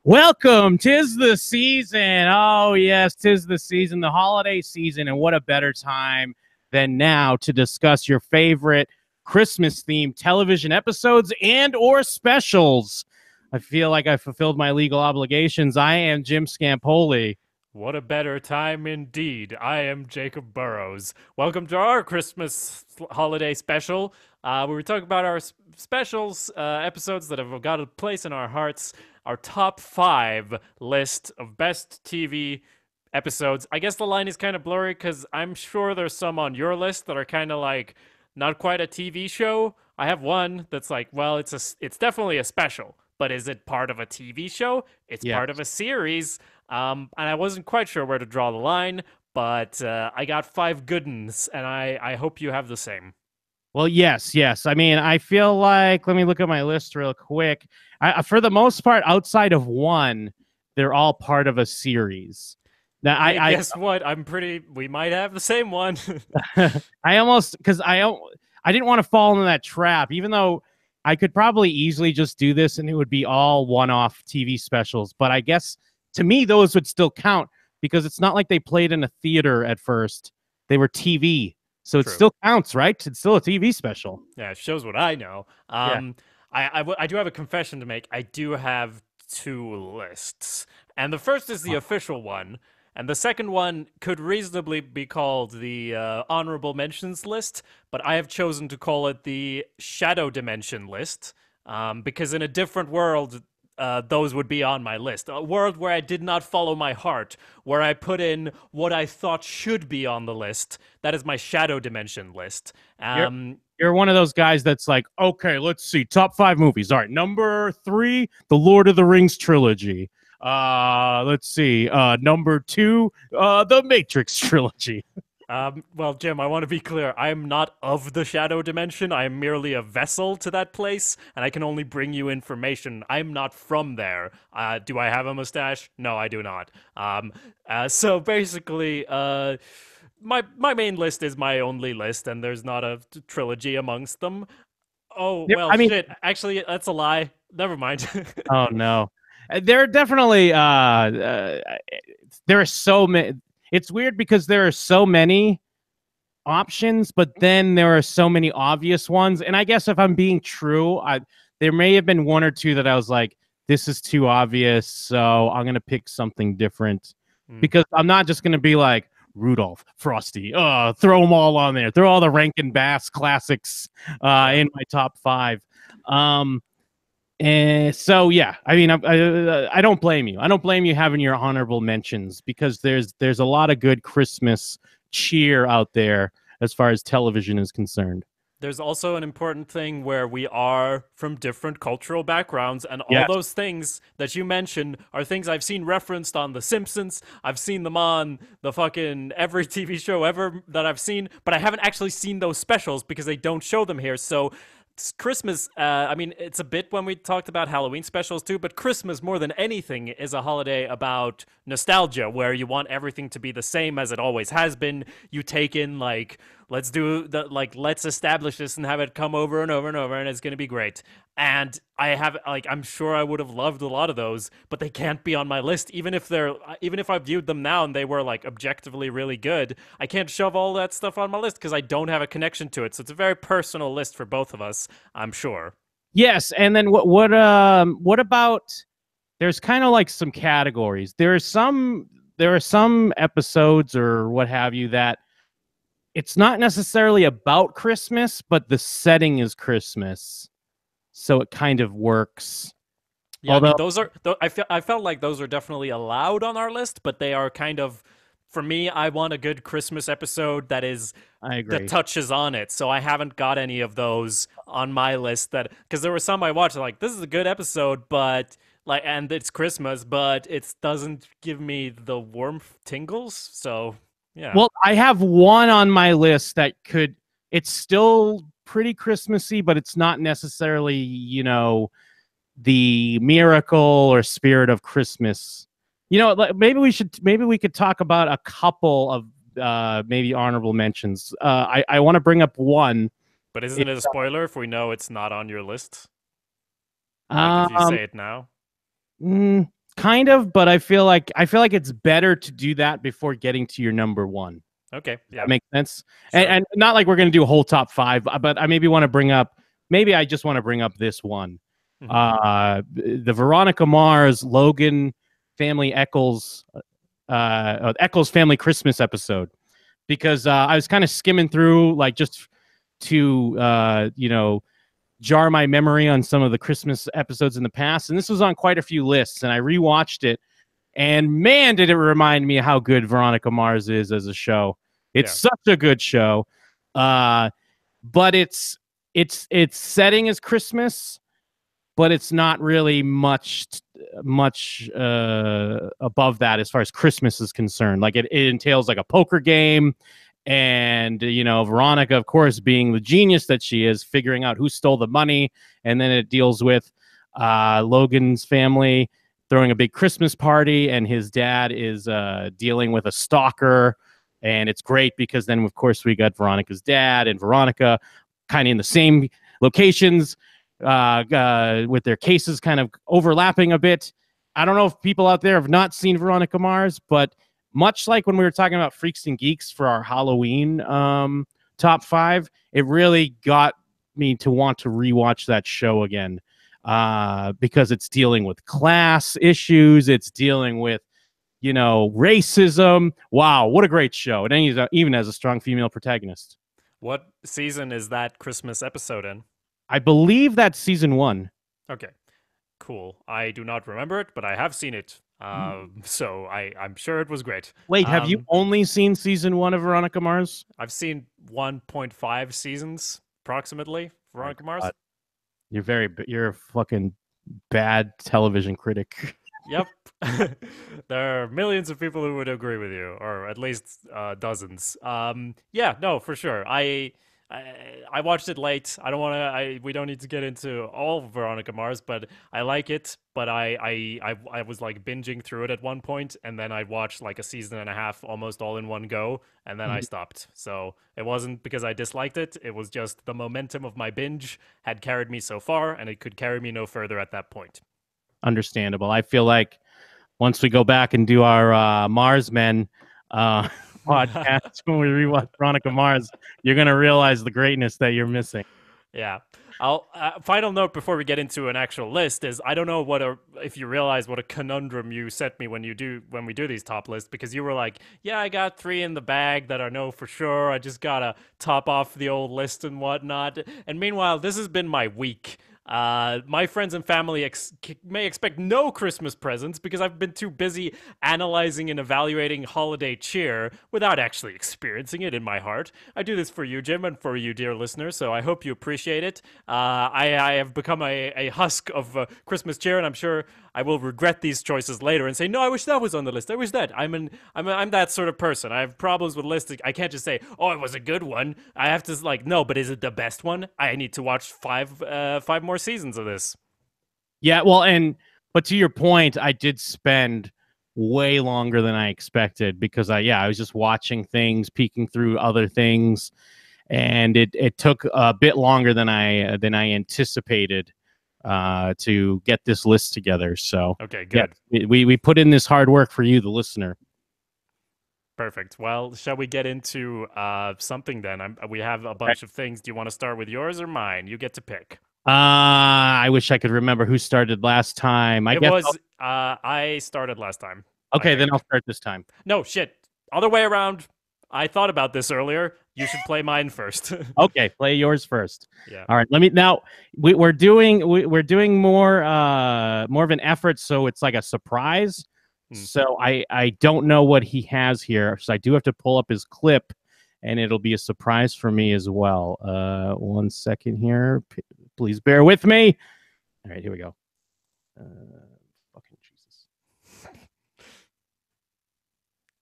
Welcome, 'tis the season. Oh, yes, 'tis the season, the holiday season. And what a better time than now to discuss your favorite Christmas-themed television episodes and or specials. I feel like I fulfilled my legal obligations. I am Jim Scampoli. What a better time indeed. I am Jacob Burrows. Welcome to our Christmas holiday special, where we talk about our specials, episodes that have got a place in our hearts, our top 5 list of best TV episodes. I guess the line is kind of blurry because I'm sure there's some on your list that are kind of like not quite a TV show. I have one that's like, well, it's definitely a special, but is it part of a TV show? It's Yes. part of a series. And I wasn't quite sure where to draw the line, but I got 5 good ones, and I hope you have the same. Well, yes. I mean, I feel like, let me look at my list real quick. For the most part, outside of one, they're all part of a series. Now, Hey, guess what? We might have the same one. I almost, because I didn't want to fall into that trap, even though I could probably easily just do this and it would be all one-off TV specials. But I guess to me, those would still count because it's not like they played in a theater at first. They were TV. So it True. still counts, right? It's still a TV special. Yeah, it shows what I know. Yeah. I do have a confession to make. I do have 2 lists. And the first is the official one. And the second one could reasonably be called the honorable mentions list, but I have chosen to call it the shadow dimension list because in a different world, those would be on my list. A world where I did not follow my heart, where I put in what I thought should be on the list. That is my shadow dimension list. You're one of those guys that's like, okay, let's see, top 5 movies. All right, number 3, the Lord of the Rings trilogy. Let's see, number 2, the Matrix trilogy. Well, Jim, I want to be clear. I am not of the shadow dimension. I am merely a vessel to that place, and I can only bring you information. I'm not from there. Do I have a mustache? No, I do not. So basically, my main list is my only list, and there's not a trilogy amongst them. Oh, well, I mean, shit. Actually, that's a lie. Never mind. oh no, there are definitely there are so many. It's weird because there are so many options, but then there are so many obvious ones. And I guess if I'm being true, there may have been 1 or 2 that I was like, this is too obvious, so I'm gonna pick something different because I'm not just gonna be like Rudolph, Frosty, throw them all on there, throw all the Rankin Bass classics in my top 5. And so, yeah, I mean, I don't blame you. I don't blame you having your honorable mentions because there's a lot of good Christmas cheer out there as far as television is concerned. There's also an important thing where we are from different cultural backgrounds, and all Yes. those things that you mentioned are things I've seen referenced on The Simpsons. I've seen them on the fucking every TV show ever that I've seen, but I haven't actually seen those specials because they don't show them here. So Christmas, I mean, it's a bit when we talked about Halloween specials too, but Christmas more than anything is a holiday about nostalgia where you want everything to be the same as it always has been. You take in like, let's establish this and have it come over and over and over, and it's going to be great. And I'm sure I would have loved a lot of those, but they can't be on my list. Even if I viewed them now and they were like objectively really good, I can't shove all that stuff on my list because I don't have a connection to it. So it's a very personal list for both of us, I'm sure. Yes, and then what about? There's kind of like some categories. There are some episodes or what have you that it's not necessarily about Christmas, but the setting is Christmas, so it kind of works. Yeah, Although, I mean, I felt like those are definitely allowed on our list, but they are kind of, for me, I want a good Christmas episode I agree. that touches on it. So I haven't got any of those on my list because there were some I watched like, this is a good episode, but like, and it's Christmas, but it doesn't give me the warmth tingles. So yeah. Well, I have one on my list that it's still pretty Christmassy, but it's not necessarily, the miracle or spirit of Christmas. Maybe we could talk about a couple of maybe honorable mentions. I want to bring up one. But isn't it a spoiler if we know it's not on your list? Like if you say it now? kind of, but I feel like it's better to do that before getting to your number one. Okay, yeah, That makes sense. Sure. And not like we're gonna do a whole top 5, but I maybe want to bring up. Maybe I just want to bring up this one. The Veronica Mars Logan family Eccles Eccles family Christmas episode, because I was kind of skimming through, like, just to jar my memory on some of the Christmas episodes in the past, and this was on quite a few lists, and I rewatched it, and man, did it remind me how good Veronica Mars is as a show. It's such a good show, but its setting is Christmas, but it's not really much above that as far as Christmas is concerned. Like, it entails like a poker game, and Veronica, of course, being the genius that she is, figuring out who stole the money, and then it deals with Logan's family throwing a big Christmas party, and his dad is dealing with a stalker, and it's great because then, of course, we got Veronica's dad and Veronica kind of in the same locations, with their cases kind of overlapping a bit. I don't know if people out there have not seen Veronica Mars, but much like when we were talking about Freaks and Geeks for our Halloween top 5, it really got me to want to rewatch that show again, because it's dealing with class issues. It's dealing with, racism. Wow, what a great show. And he's even has a strong female protagonist. What season is that Christmas episode in? I believe that's season 1. Okay, cool. I do not remember it, but I have seen it. So I'm sure it was great. Wait, have you only seen season 1 of Veronica Mars? I've seen 1.5 seasons, approximately, Veronica Mars. You're a fucking bad television critic. Yep. There are millions of people who would agree with you, or at least dozens. Yeah, no, for sure. I watched it late. I don't want to. We don't need to get into all of Veronica Mars, but I like it. But I was like binging through it at one point, and then I watched like a season and a half almost all in one go, and then I stopped. So it wasn't because I disliked it. It was just the momentum of my binge had carried me so far, and it could carry me no further at that point. Understandable. I feel like once we go back and do our Mars Men podcast, when we rewatch Veronica Mars, you're gonna realize the greatness that you're missing. Yeah. I'll final note before we get into an actual list is I don't know if you realize what a conundrum you set me when we do these top lists, because you were like, yeah, I got 3 in the bag that I know for sure. I just gotta top off the old list and whatnot. And meanwhile, this has been my week. My friends and family may expect no Christmas presents because I've been too busy analyzing and evaluating holiday cheer without actually experiencing it in my heart. I do this for you, Jim, and for you, dear listeners, so I hope you appreciate it. I have become a husk of Christmas cheer, and I'm sure I will regret these choices later and say, no, I wish that was on the list. I wish that. I'm that sort of person. I have problems with lists. I can't just say, oh, it was a good one. I have to no, but is it the best one? I need to watch five more seasons of this. Yeah, well, but to your point, I did spend way longer than I expected because I was just watching things, peeking through other things, and it took a bit longer than I anticipated to get this list together. So okay, good. Yeah, we put in this hard work for you, the listener. Perfect. Well, shall we get into something then? We have a bunch of things. Do you want to start with yours or mine? You get to pick. I wish I could remember who started last time. I started last time. Okay, then I'll start this time. No, shit. Other way around. I thought about this earlier. You should play mine first. Okay, play yours first. Yeah. All right. We're doing more of an effort, so it's like a surprise. So I don't know what he has here, so I do have to pull up his clip, and it'll be a surprise for me as well. 1 second here. Please bear with me. All right, here we go. Fucking Jesus.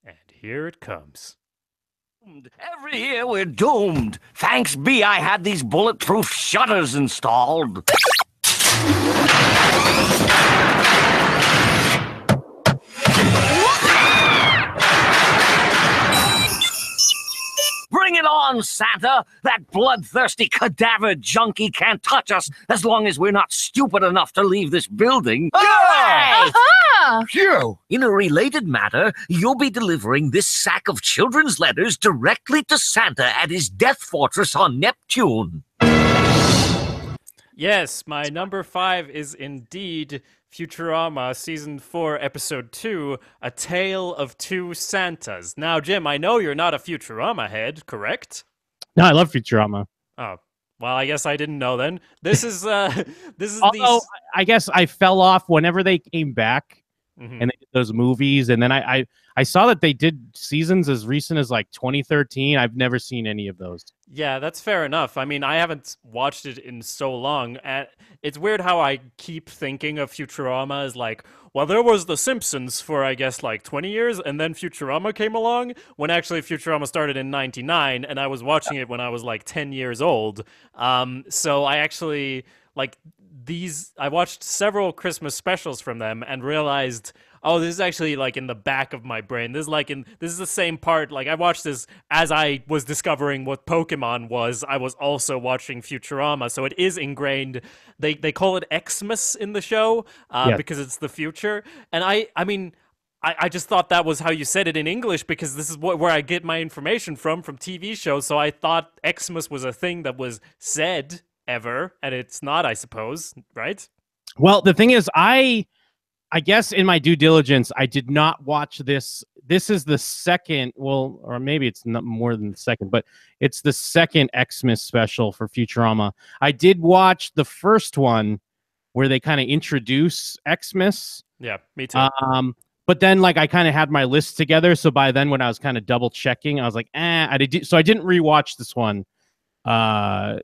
And here it comes. Every year we're doomed. Thanks be I had these bulletproof shutters installed. Bring it on, Santa! That bloodthirsty cadaver junkie can't touch us as long as we're not stupid enough to leave this building. Aha! Phew! In a related matter, you'll be delivering this sack of children's letters directly to Santa at his death fortress on Neptune. Yes, my number 5 is indeed Futurama Season 4, Episode 2, A Tale of Two Santas. Now, Jim, I know you're not a Futurama head, correct? No, I love Futurama. Oh, well, I guess I didn't know then. This is Although I guess I fell off whenever they came back Mhm. and they did those movies, and then I saw that they did seasons as recent as like 2013. I've never seen any of those. Yeah, that's fair enough. I mean, I haven't watched it in so long. And it's weird how I keep thinking of Futurama as like, well, there was The Simpsons for, I guess, like 20 years, and then Futurama came along, when actually Futurama started in 99, and I was watching it when I was like 10 years old. So I actually, like, I watched several Christmas specials from them and realized, oh, this is actually like in the back of my brain. This is the same part. Like, I watched this as I was discovering what Pokemon was. I was also watching Futurama, so it is ingrained. They call it Xmas in the show because it's the future. And I mean, I just thought that was how you said it in English, because this is where I get my information from TV shows. So I thought Xmas was a thing that was said ever, and it's not, I suppose, right? Well, the thing is, I guess in my due diligence, I did not watch this. This is the second, well, or maybe it's not more than the second, but it's the second Xmas special for Futurama. I did watch the first one where they kind of introduce Xmas. Yeah, me too. But then, like, I kind of had my list together, so by then, when I was kind of double checking, I was like, so I didn't rewatch this one.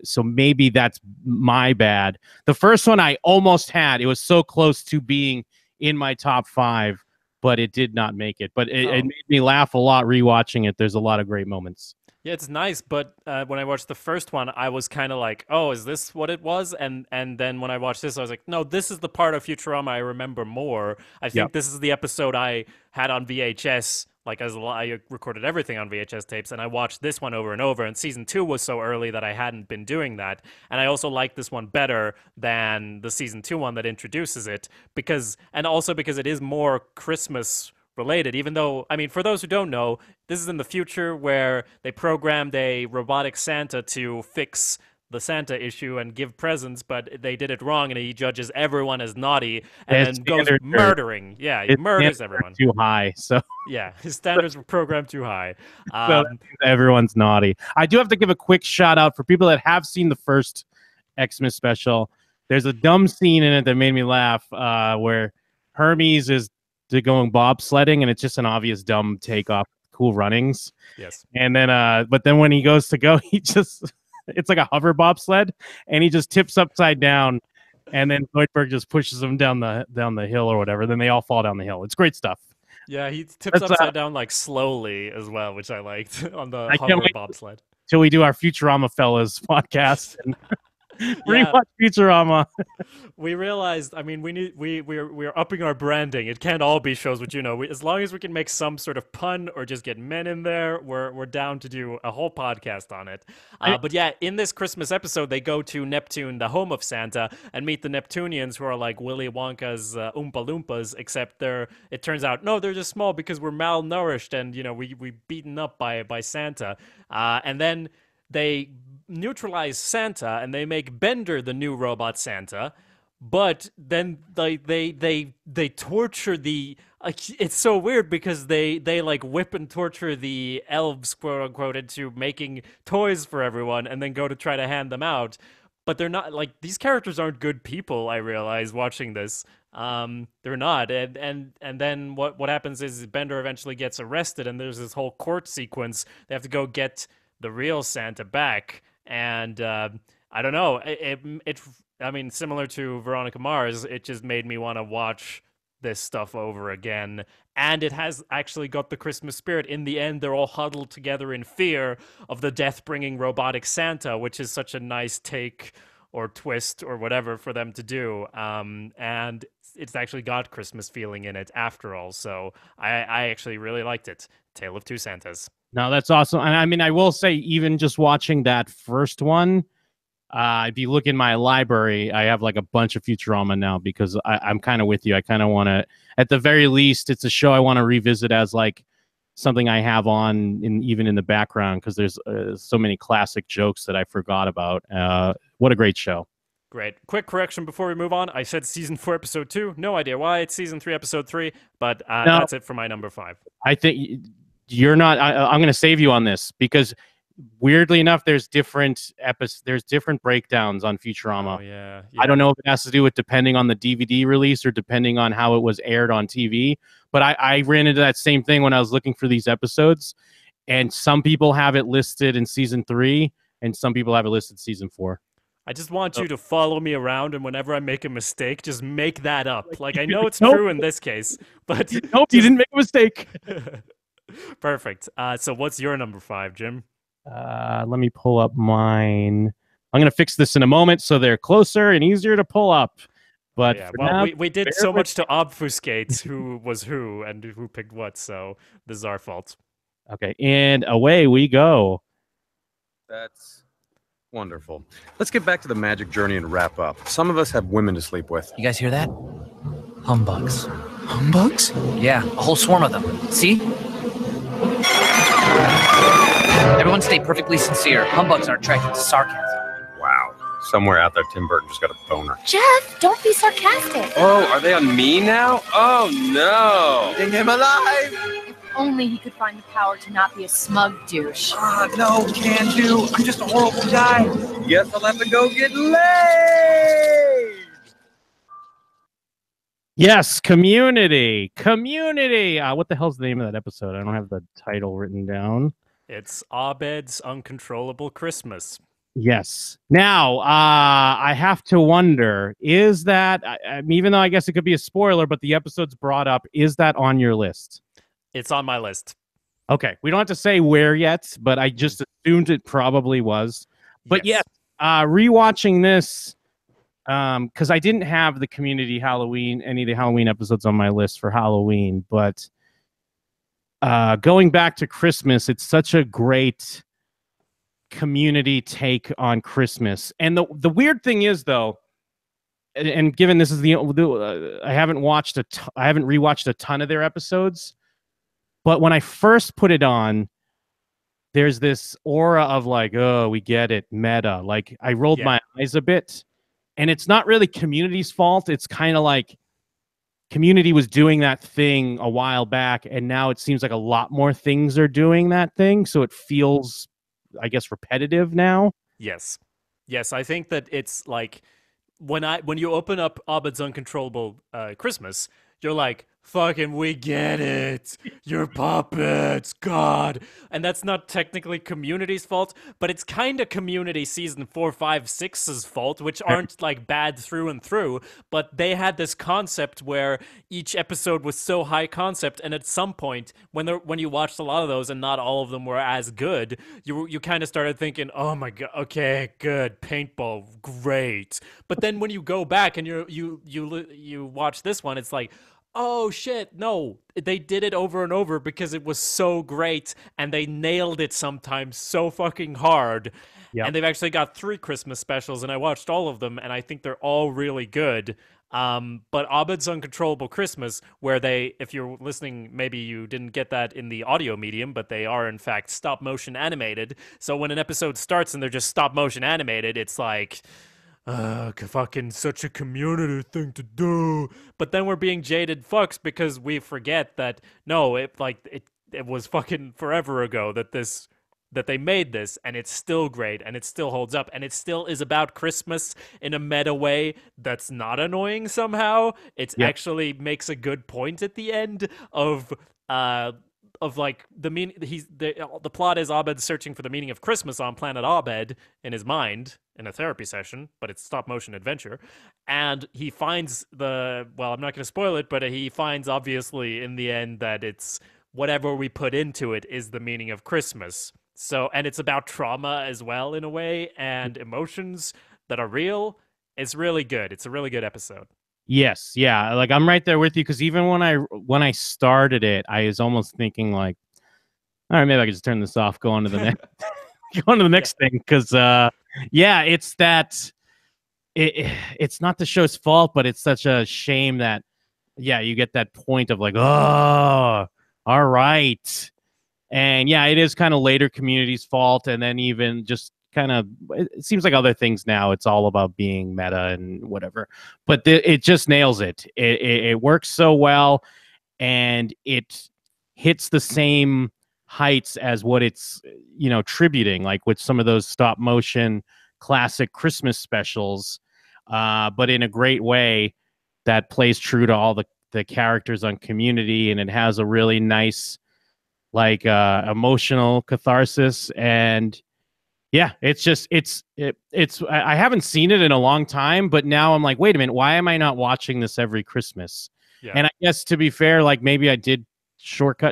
So maybe that's my bad. The first one I almost had. It was so close to being in my top 5, but it did not make it. But it made me laugh a lot rewatching it. There's a lot of great moments. Yeah, it's nice, but when I watched the first one, I was kind of like, oh, is this what it was? And then when I watched this, I was like, no, this is the part of Futurama I remember more. I think this is the episode I had on VHS, like, I recorded everything on VHS tapes, and I watched this one over and over, and season 2 was so early that I hadn't been doing that. And I also like this one better than the season 2 one that introduces it, and also because it is more Christmas related, even though, I mean, for those who don't know, this is in the future where they programmed a robotic Santa to fix the Santa issue and give presents, but they did it wrong, and he judges everyone as naughty and then goes murdering. Yeah, he murders everyone. Too high, so yeah, his standards were programmed too high. So everyone's naughty. I do have to give a quick shout out for people that have seen the first Xmas special. There's a dumb scene in it that made me laugh, where Hermes is going bobsledding, and it's just an obvious dumb takeoff Cool Runnings. Yes. And then but then when he goes to go, he just it's like a hover bobsled, and he just tips upside down, and then Zoidberg just pushes him down the hill or whatever. Then they all fall down the hill. It's great stuff. Yeah, he tips upside down like slowly as well, which I liked on the hover bobsled. Till we do our Futurama Fellas podcast and rewatch Futurama. We realized, I mean, we're upping our branding. It can't all be shows which, you know, as long as we can make some sort of pun or just get men in there, we're down to do a whole podcast on it. But yeah, in this Christmas episode, they go to Neptune, the home of Santa, and meet the Neptunians, who are like Willy Wonka's Oompa Loompas, except it turns out, no, they're just small because we're malnourished and, you know, we beaten up by Santa. And then they neutralize Santa and they make Bender the new robot Santa, but then they torture the it's so weird because they like whip and torture the elves, quote unquote, into making toys for everyone and then go to try to hand them out. But they're not, like, these characters aren't good people, I realize watching this. They're not. And then what happens is Bender eventually gets arrested, and there's this whole court sequence. They have to go get the real Santa back. And I don't know. I mean, similar to Veronica Mars, it just made me want to watch this stuff over again. And it has actually got the Christmas spirit. In the end, they're all huddled together in fear of the death-bringing robotic Santa, which is such a nice take or twist or whatever for them to do. And it's actually got Christmas feeling in it after all. So I actually really liked it. Tale of Two Santas. No, that's awesome. And I mean, I will say, even just watching that first one, If you look in my library, I have like a bunch of Futurama now because I'm kind of with you. I kind of want to, at the very least, it's a show I want to revisit as like something I have on even in the background because there's so many classic jokes that I forgot about. What a great show. Great. Quick correction before we move on. I said season 4, episode 2. No idea why. It's season 3, episode 3. But No. that's it for my number 5. I think you're not. I'm going to save you on this because weirdly enough, there's different there's different breakdowns on Futurama. Oh, yeah. I don't know if it has to do with depending on the DVD release or depending on how it was aired on TV. But I ran into that same thing when I was looking for these episodes. And some people have it listed in season 3, and some people have it listed season 4. I just want you to follow me around, and whenever I make a mistake, just make that up. Like, I know it's Nope. true in this case, but... Nope, you didn't make a mistake. Perfect. So what's your number 5, Jim? Let me pull up mine. I'm going to fix this in a moment so they're closer and easier to pull up. But yeah, well, now, we did so much to obfuscate who was who and who picked what, so this is our fault. Okay, and away we go. That's wonderful. Let's get back to the magic journey and wrap up. Some of us have women to sleep with. You guys hear that? Humbugs. Humbugs? Yeah, a whole swarm of them. See? Everyone stay perfectly sincere. Humbugs are attracted to sarcasm. Wow. Somewhere out there, Tim Burton just got a boner. Jeff, don't be sarcastic. Oh, are they on me now? Oh, no. Eating him alive? If only he could find the power to not be a smug douche. No, can do. I'm just a horrible guy. Guess I'll have to go get laid. Yes, Community. Community. What the hell's the name of that episode? I don't have the title written down. It's Abed's Uncontrollable Christmas. Yes. Now, I have to wonder, is that, even though I guess it could be a spoiler, but the episode's brought up, is that on your list? It's on my list. Okay. We don't have to say where yet, but I just assumed it probably was. But yes, rewatching this, because I didn't have the Community Halloween, any of the Halloween episodes on my list for Halloween, but going back to Christmas, it's such a great Community take on Christmas. And the weird thing is, though, and given this is I haven't rewatched a ton of their episodes, but when I first put it on, there's this aura of like, oh, we get it, meta. Like I rolled my eyes a bit, and it's not really Community's fault. It's kind of like Community was doing that thing a while back, and now it seems like a lot more things are doing that thing. So it feels, I guess, repetitive now. Yes. I think that it's like when you open up Abed's Uncontrollable Christmas, you're like, fucking, we get it. You're puppets, God. And that's not technically Community's fault, but it's kind of Community season 4, 5, 6's fault, which aren't like bad through and through, but they had this concept where each episode was so high concept, and at some point, when you watched a lot of those and not all of them were as good, you kind of started thinking, oh my God, okay, good, paintball, great. But then when you go back and you watch this one, it's like, oh shit, no, they did it over and over because it was so great and they nailed it sometimes so fucking hard. Yep. And they've actually got 3 Christmas specials, and I watched all of them, and I think they're all really good. But Abed's Uncontrollable Christmas, where they, if you're listening, maybe you didn't get that in the audio medium, but they are in fact stop motion animated. So when an episode starts and they're just stop motion animated, it's like, fucking such a Community thing to do. But then we're being jaded fucks because we forget that no, it was fucking forever ago that they made this, and it's still great, and it still holds up, and it still is about Christmas in a meta way that's not annoying somehow. It actually makes a good point at the end of like the plot is Abed searching for the meaning of Christmas on planet Abed in his mind in a therapy session, but it's stop motion adventure, and he finds I'm not going to spoil it, but he finds obviously in the end that it's whatever we put into it is the meaning of Christmas. So, and it's about trauma as well in a way, and emotions that are real. It's really good. It's a really good episode. Yes, yeah, like I'm right there with you, because even when I started it, I was almost thinking like, all right, maybe I could just turn this off, go on to the next. go on to the next thing because yeah, it's that it's not the show's fault, but it's such a shame that yeah, you get that point of like, oh, all right. And yeah, it is kind of later Community's fault, and then even just kind of it seems like other things now it's all about being meta and whatever. But it just nails it. It works so well, and it hits the same heights as what it's tributing, like with some of those stop motion classic Christmas specials, but in a great way that plays true to all the characters on Community, and it has a really nice like emotional catharsis. And yeah, it's just it's I haven't seen it in a long time, but now I'm like, wait a minute, why am I not watching this every Christmas? Yeah. And I guess to be fair, like maybe I did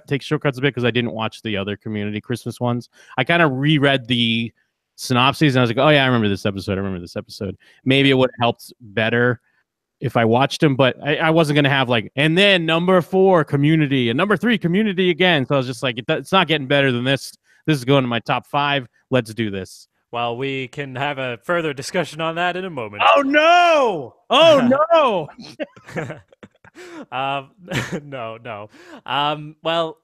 take shortcuts a bit because I didn't watch the other Community Christmas ones. I kind of reread the synopses and I was like, oh yeah, I remember this episode. Maybe it would have helped better if I watched them, but I wasn't going to have like, and then number 4 Community and number 3 Community again. So I was just like, it's not getting better than this. This is going to my top 5. Let's do this. Well, we can have a further discussion on that in a moment. Oh no! Oh no! No. Well,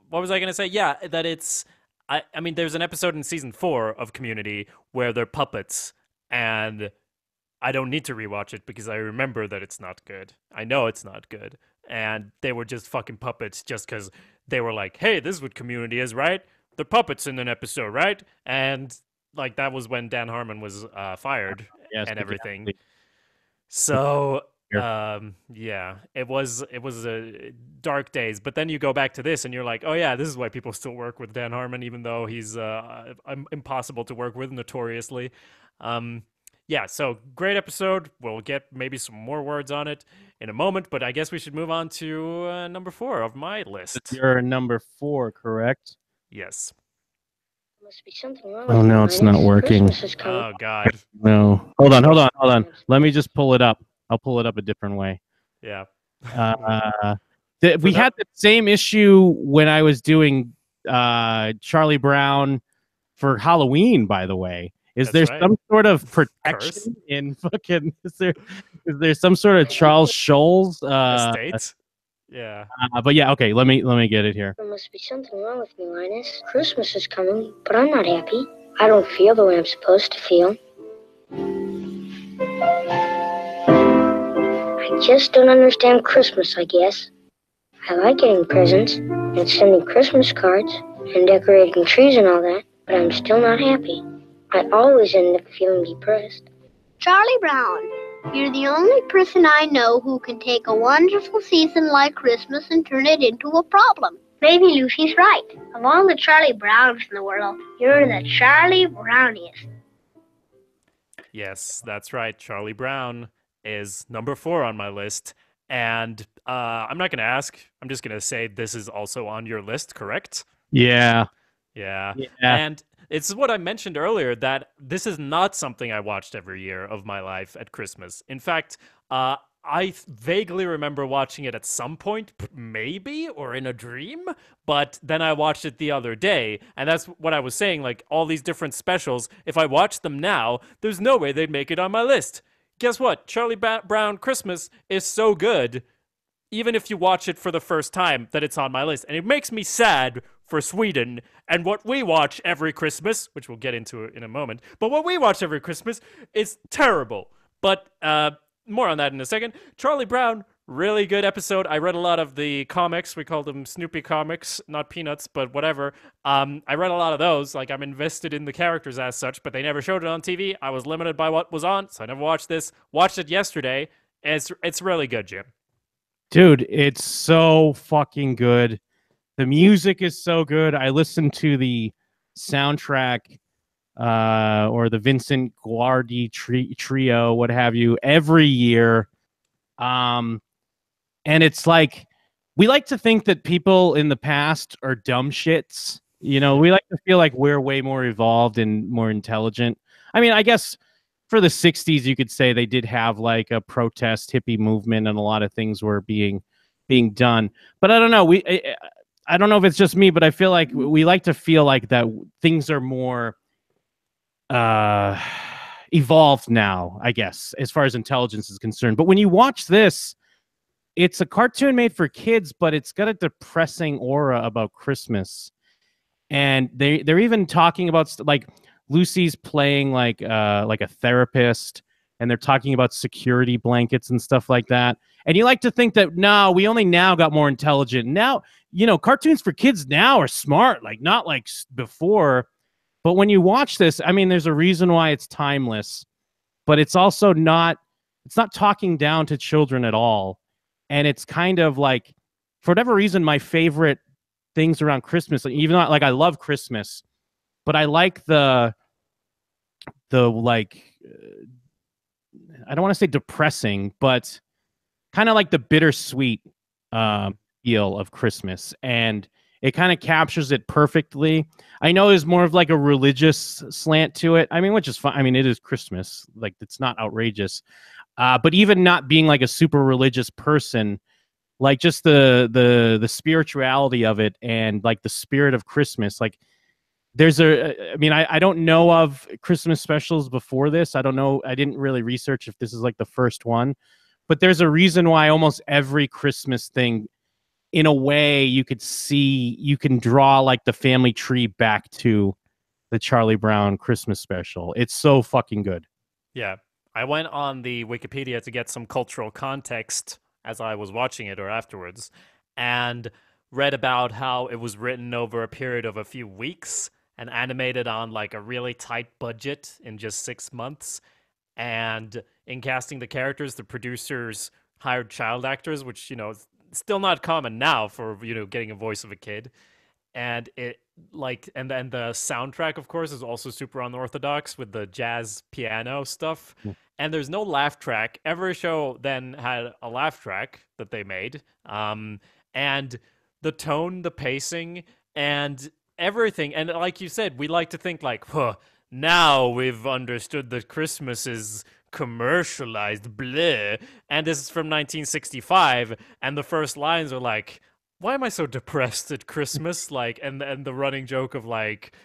what was I going to say? Yeah, that it's, I mean, there's an episode in season 4 of Community where they're puppets, and I don't need to rewatch it because I remember that it's not good. I know it's not good. And they were just fucking puppets just because they were like, hey, this is what Community is, right? They're puppets in an episode, right? And like that was when Dan Harmon was fired and everything. So yeah, it was dark days. But then you go back to this and you're like, oh yeah, this is why people still work with Dan Harmon, even though he's impossible to work with notoriously. Yeah, so great episode. We'll get maybe some more words on it in a moment, but I guess we should move on to number 4 of my list. You're number 4, correct? Yes. Must be something wrong. Oh no, it's not working. Oh God. No. Hold on. Let me just pull it up. I'll pull it up a different way. Yeah. We had the same issue when I was doing Charlie Brown for Halloween, by the way. Is there some sort of protection in fucking? Is there some sort of Charles Scholl's estate? Yeah. But yeah, okay. Let me get it here. There must be something wrong with me, Linus. Christmas is coming, but I'm not happy. I don't feel the way I'm supposed to feel. I just don't understand Christmas, I guess. I like getting presents and sending Christmas cards and decorating trees and all that, but I'm still not happy. I always end up feeling depressed. Charlie Brown, you're the only person I know who can take a wonderful season like Christmas and turn it into a problem. Maybe Lucy's right. Of all the Charlie Browns in the world, you're the Charlie Browniest. Yes, that's right. Charlie Brown is number 4 on my list. And I'm not going to ask. I'm just going to say this is also on your list, correct? Yeah. And it's what I mentioned earlier, that this is not something I watched every year of my life at Christmas. In fact, I vaguely remember watching it at some point, maybe, or in a dream, but then I watched it the other day, and that's what I was saying, like, all these different specials, if I watched them now, there's no way they'd make it on my list. Guess what? Charlie Brown Christmas is so good, even if you watch it for the first time, that it's on my list. And it makes me sad for Sweden and what we watch every Christmas, which we'll get into in a moment, but what we watch every Christmas is terrible. But more on that in a second. Charlie Brown, really good episode. I read a lot of the comics. We called them Snoopy comics, not Peanuts, but whatever. I read a lot of those. Like, I'm invested in the characters as such, but they never showed it on TV. I was limited by what was on, so I never watched this. Watched it yesterday, and it's really good, Jim. Dude, it's so fucking good. The music is so good. I listened to the soundtrack or the Vincent Guardi trio, what have you, every year. And it's like, we like to think that people in the past are dumb shits. You know, we like to feel like we're way more evolved and more intelligent. I mean, I guess for the 60s, you could say they did have like a protest hippie movement and a lot of things were being done. But I don't know. I don't know if it's just me, but I feel like we like to feel like that things are more evolved now, I guess, as far as intelligence is concerned. But when you watch this, it's a cartoon made for kids, but it's got a depressing aura about Christmas. And they're even talking about like Lucy's playing like a therapist, and they're talking about security blankets and stuff like that. And you like to think that no, we only now got more intelligent. Now, cartoons for kids now are smart, like not like before. But when you watch this, I mean, there's a reason why it's timeless, but it's also not. It's not talking down to children at all, and it's kind of like, for whatever reason, my favorite things around Christmas, even though like I love Christmas, but I like the like I don't want to say depressing, but kind of like the bittersweet feel of Christmas, and it kind of captures it perfectly. I know there's more of like a religious slant to it. I mean, which is fine. I mean, it is Christmas, like it's not outrageous, but even not being like a super religious person, like just the spirituality of it and like the spirit of Christmas. Like I mean, I don't know of Christmas specials before this. I don't know. I didn't really research if this is like the first one, but there's a reason why almost every Christmas thing, in a way, you can draw like the family tree back to the Charlie Brown Christmas special. It's so fucking good. Yeah. I went on the Wikipedia to get some cultural context as I was watching it or afterwards, and read about how it was written over a period of a few weeks and animated on like a really tight budget in just 6 months. And in casting the characters, the producers hired child actors, which, is still not common now for, getting a voice of a kid. And it and then the soundtrack, of course, is also super unorthodox with the jazz piano stuff. And there's no laugh track. Every show then had a laugh track that they made. And the tone, the pacing, and everything. And like you said, we like to think like, now we've understood that Christmas is commercialized, bleh. And this is from 1965, and the first lines are like, why am I so depressed at Christmas? Like, and the running joke of like,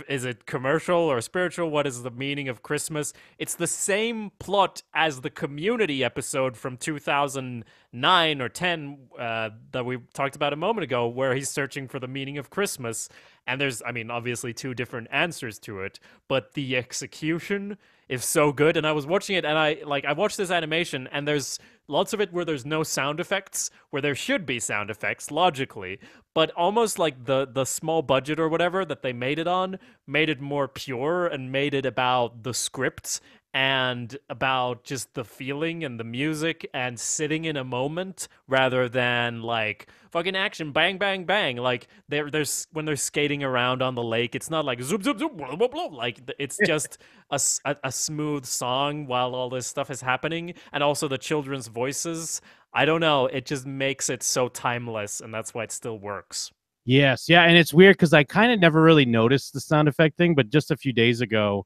is it commercial or spiritual? What is the meaning of Christmas? It's the same plot as the Community episode from 2009 or 10 that we talked about a moment ago, where he's searching for the meaning of Christmas. And there's, I mean, obviously 2 different answers to it, but the execution is so good. And I was watching it, and I watched this animation, and there's lots of it where there's no sound effects, where there should be sound effects logically, but almost like the small budget or whatever that they made it on made it more pure and made it about the script and about just the feeling and the music and sitting in a moment rather than like fucking action, bang, bang, bang. Like there's when they're skating around on the lake, it's not like zoop, zoop, zoop, blah, blah, blah. Like it's just a smooth song while all this stuff is happening. And also the children's voices, I don't know, it just makes it so timeless, and that's why it still works. Yes, yeah, and it's weird because I kind of never really noticed the sound effect thing, but just a few days ago,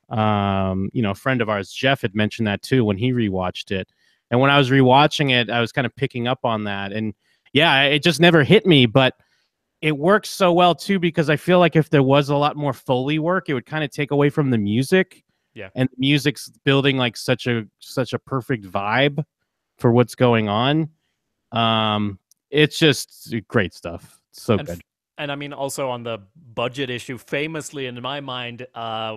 a friend of ours, Jeff, had mentioned that too when he rewatched it. And when I was rewatching it, I was kind of picking up on that. And yeah, it just never hit me, but it works so well too, because I feel like if there was a lot more Foley work, it would kind of take away from the music. Yeah. And the music's building like such a perfect vibe for what's going on. It's just great stuff. So good. And I mean, also on the budget issue, famously in my mind,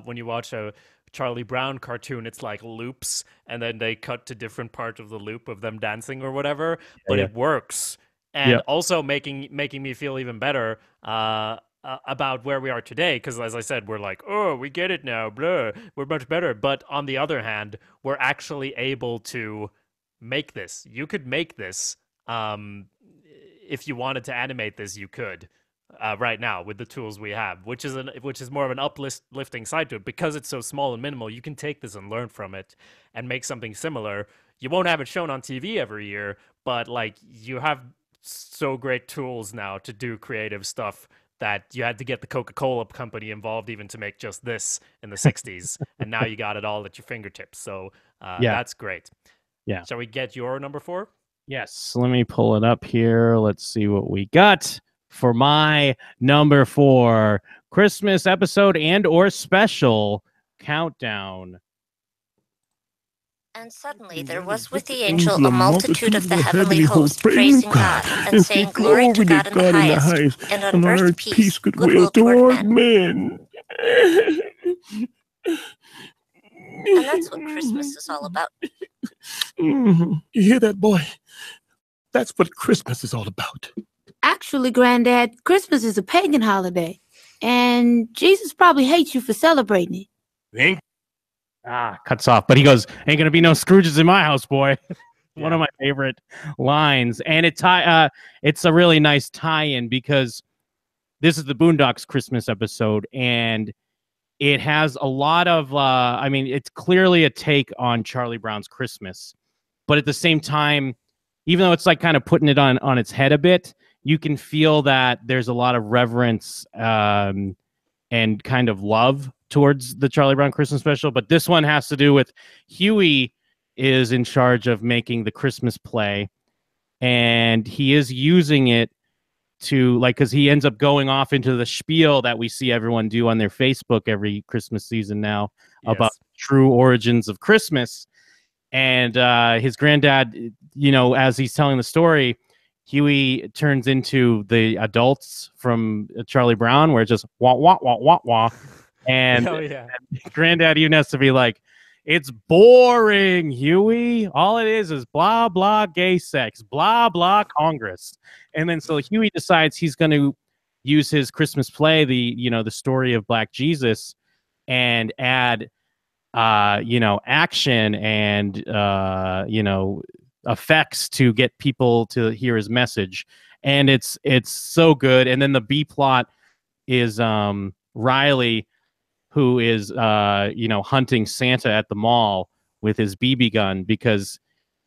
when you watch a Charlie Brown cartoon, it's like loops, and then they cut to different parts of the loop of them dancing or whatever. But it works, and also making me feel even better about where we are today. Because as I said, we're like, oh, we get it now, blah, we're much better. But on the other hand, we're actually able to make this. You could make this. If you wanted to animate this, you could. Right now with the tools we have, which is more of an uplifting side to it, because it's so small and minimal. You can take this and learn from it and make something similar. You won't have it shown on TV every year, but like you have so great tools now to do creative stuff that you had to get the Coca-Cola company involved even to make just this in the 60s, and now you got it all at your fingertips. So that's great. Yeah. Shall we get your number 4? Yes. Let me pull it up here. Let's see what we got. for my number 4 Christmas episode and or special countdown. And suddenly there was with the angel a multitude of the heavenly host praising God and saying, Glory to God in the highest, and on earth peace, goodwill toward men. And that's what Christmas is all about. You hear that, boy? That's what Christmas is all about. Actually, Granddad, Christmas is a pagan holiday, and Jesus probably hates you for celebrating it. Think? Cuts off, but he goes, "Ain't gonna be no Scrooges in my house, boy." One of my favorite lines, and it's a really nice tie-in because this is the Boondocks Christmas episode, and it has a lot of, I mean, it's clearly a take on Charlie Brown's Christmas, but at the same time, even though it's like kind of putting it on its head a bit, you can feel that there's a lot of reverence and kind of love towards the Charlie Brown Christmas special. But this one has to do with Huey is in charge of making the Christmas play, and he is using it to, like, because he ends up going off into the spiel that we see everyone do on their Facebook every Christmas season now about true origins of Christmas. And his granddad, you know, as he's telling the story, Huey turns into the adults from Charlie Brown, where it's just wah wah wah wah wah, and, and Granddad even has to be like, "It's boring, Huey. All it is blah blah gay sex, blah blah Congress." And then so Huey decides he's going to use his Christmas play, the story of Black Jesus, and add action and effects to get people to hear his message. And it's so good. And then the B plot is Riley, who is hunting Santa at the mall with his BB gun, because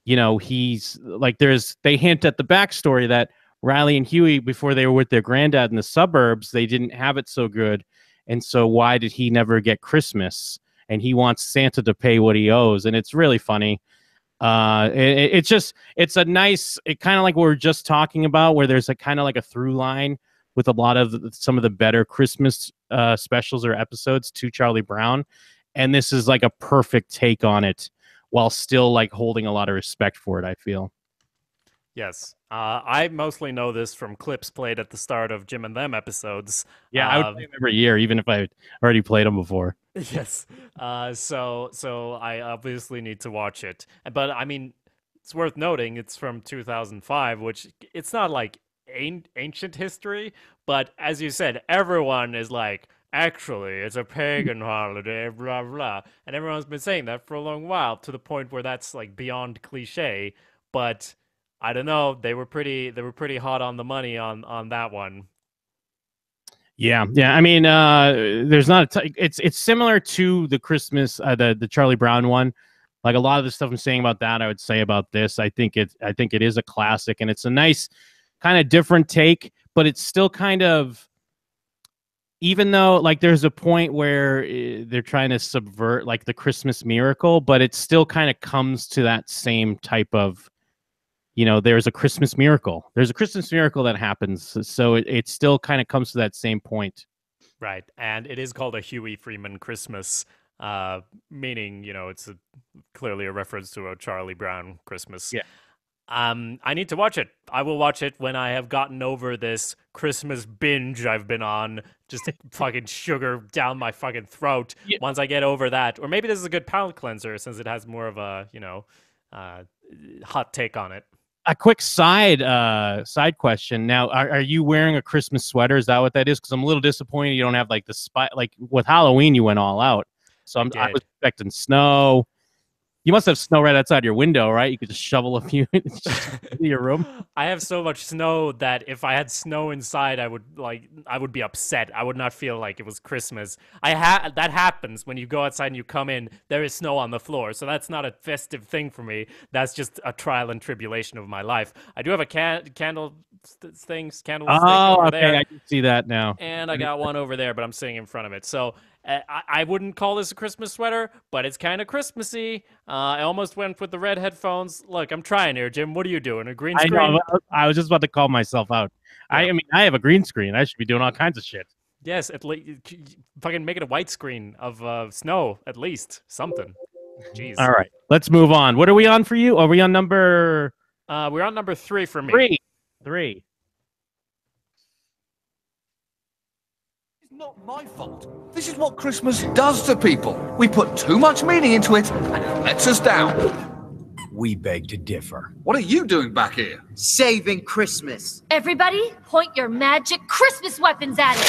he's like, they hint at the backstory that Riley and Huey, before they were with their granddad in the suburbs, they didn't have it so good, and so why did he never get Christmas? And he wants Santa to pay what he owes, and it's really funny. It's a nice, it kind of like what we were just talking about, where there's a kind of like a through line with a lot of some of the better Christmas specials or episodes to Charlie Brown, and this is like a perfect take on it, while still like holding a lot of respect for it, I feel. Yes. I mostly know this from clips played at the start of Jim and Them episodes. Yeah, I would play them every year, even if I already played them before. Yes. So I obviously need to watch it. But I mean, it's worth noting it's from 2005, which it's not like ancient history, but as you said, everyone is like, actually, it's a pagan holiday, blah blah, and everyone's been saying that for a long while, to the point where that's like beyond cliche. But I don't know, they were pretty hot on the money on that one. Yeah. I mean, there's not it's similar to the Christmas, the Charlie Brown one. Like a lot of the stuff I'm saying about that, I would say about this. I think it is a classic, and it's a nice kind of different take, but it's still kind of, even though like there's a point where they're trying to subvert like the Christmas miracle, but it still kind of comes to that same type of, there's a Christmas miracle. There's a Christmas miracle that happens. So it still kind of comes to that same point. Right. And it is called a Huey Freeman Christmas, meaning, it's clearly a reference to a Charlie Brown Christmas. Yeah. I need to watch it. I will watch it when I have gotten over this Christmas binge I've been on, just fucking sugar down my fucking throat. Yeah. Once I get over that, or maybe this is a good palate cleanser since it has more of a, hot take on it. A quick side question. Now, are you wearing a Christmas sweater? Is that what that is? Because I'm a little disappointed you don't have like the like with Halloween you went all out. So I was expecting snow. You must have snow right outside your window, right? You could just shovel a few into your room. I have so much snow that if I had snow inside, I would be upset. I would not feel like it was Christmas. That happens when you go outside and you come in. There is snow on the floor, so that's not a festive thing for me. That's just a trial and tribulation of my life. I do have a candle over there. I can see that now. And I got one over there, but I'm sitting in front of it. So I wouldn't call this a Christmas sweater, but it's kind of Christmassy. I almost went with the red headphones. Look, I'm trying here, Jim. What are you doing? A green I screen? know. I was just about to call myself out. Yeah. I mean, I have a green screen. I should be doing all kinds of shit. Yes, at least fucking make it a white screen of snow, at least something. Jeez. All right, let's move on. What are we on for you? Are we on number? We're on number 3 for me. Three. It's not my fault. This is what Christmas does to people. We put too much meaning into it, and it lets us down. We beg to differ. What are you doing back here? Saving Christmas. Everybody, point your magic Christmas weapons at it.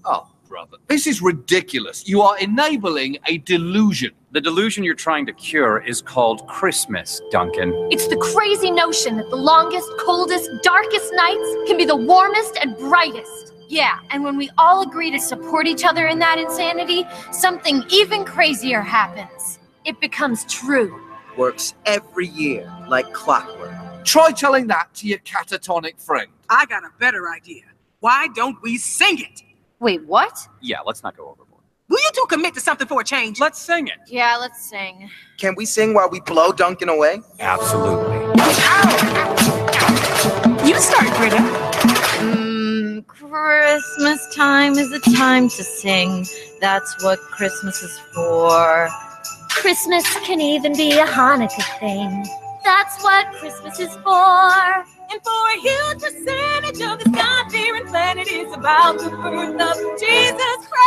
Oh, brother, this is ridiculous. You are enabling a delusion. The delusion you're trying to cure is called Christmas, Duncan. It's the crazy notion that the longest, coldest, darkest nights can be the warmest and brightest. Yeah, and when we all agree to support each other in that insanity, something even crazier happens. It becomes true. Works every year, like clockwork. Try telling that to your catatonic friend. I got a better idea. Why don't we sing it? Wait, what? Yeah, let's not go overboard. Will you two commit to something for a change? Let's sing it. Yeah, let's sing. Can we sing while we blow Duncan away? Absolutely. You start, Britta. Christmas time is a time to sing. That's what Christmas is for. Christmas can even be a Hanukkah thing. That's what Christmas is for. And for a huge percentage of this God-fearing planet is about the birth of Jesus Christ.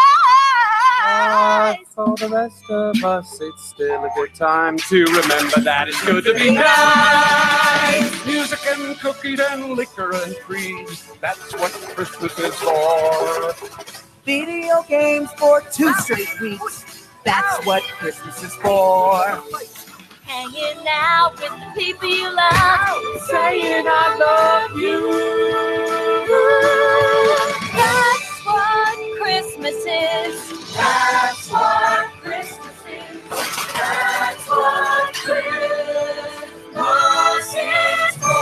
For the rest of us, it's still a good time to remember that it's good to be nice. Music and cookies and liquor and cream. That's what Christmas is for. Video games for 2 straight weeks. That's what Christmas is for. Hanging out with the people you love. Saying I love you. That's what Christmas is. That's what Christmas is. That's what Christmas is for.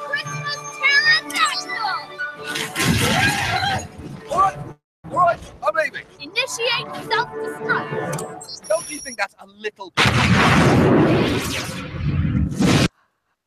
Christmas pterodactyl. All right, I'm leaving. Initiate self-destruct. Don't you think that's a little bit...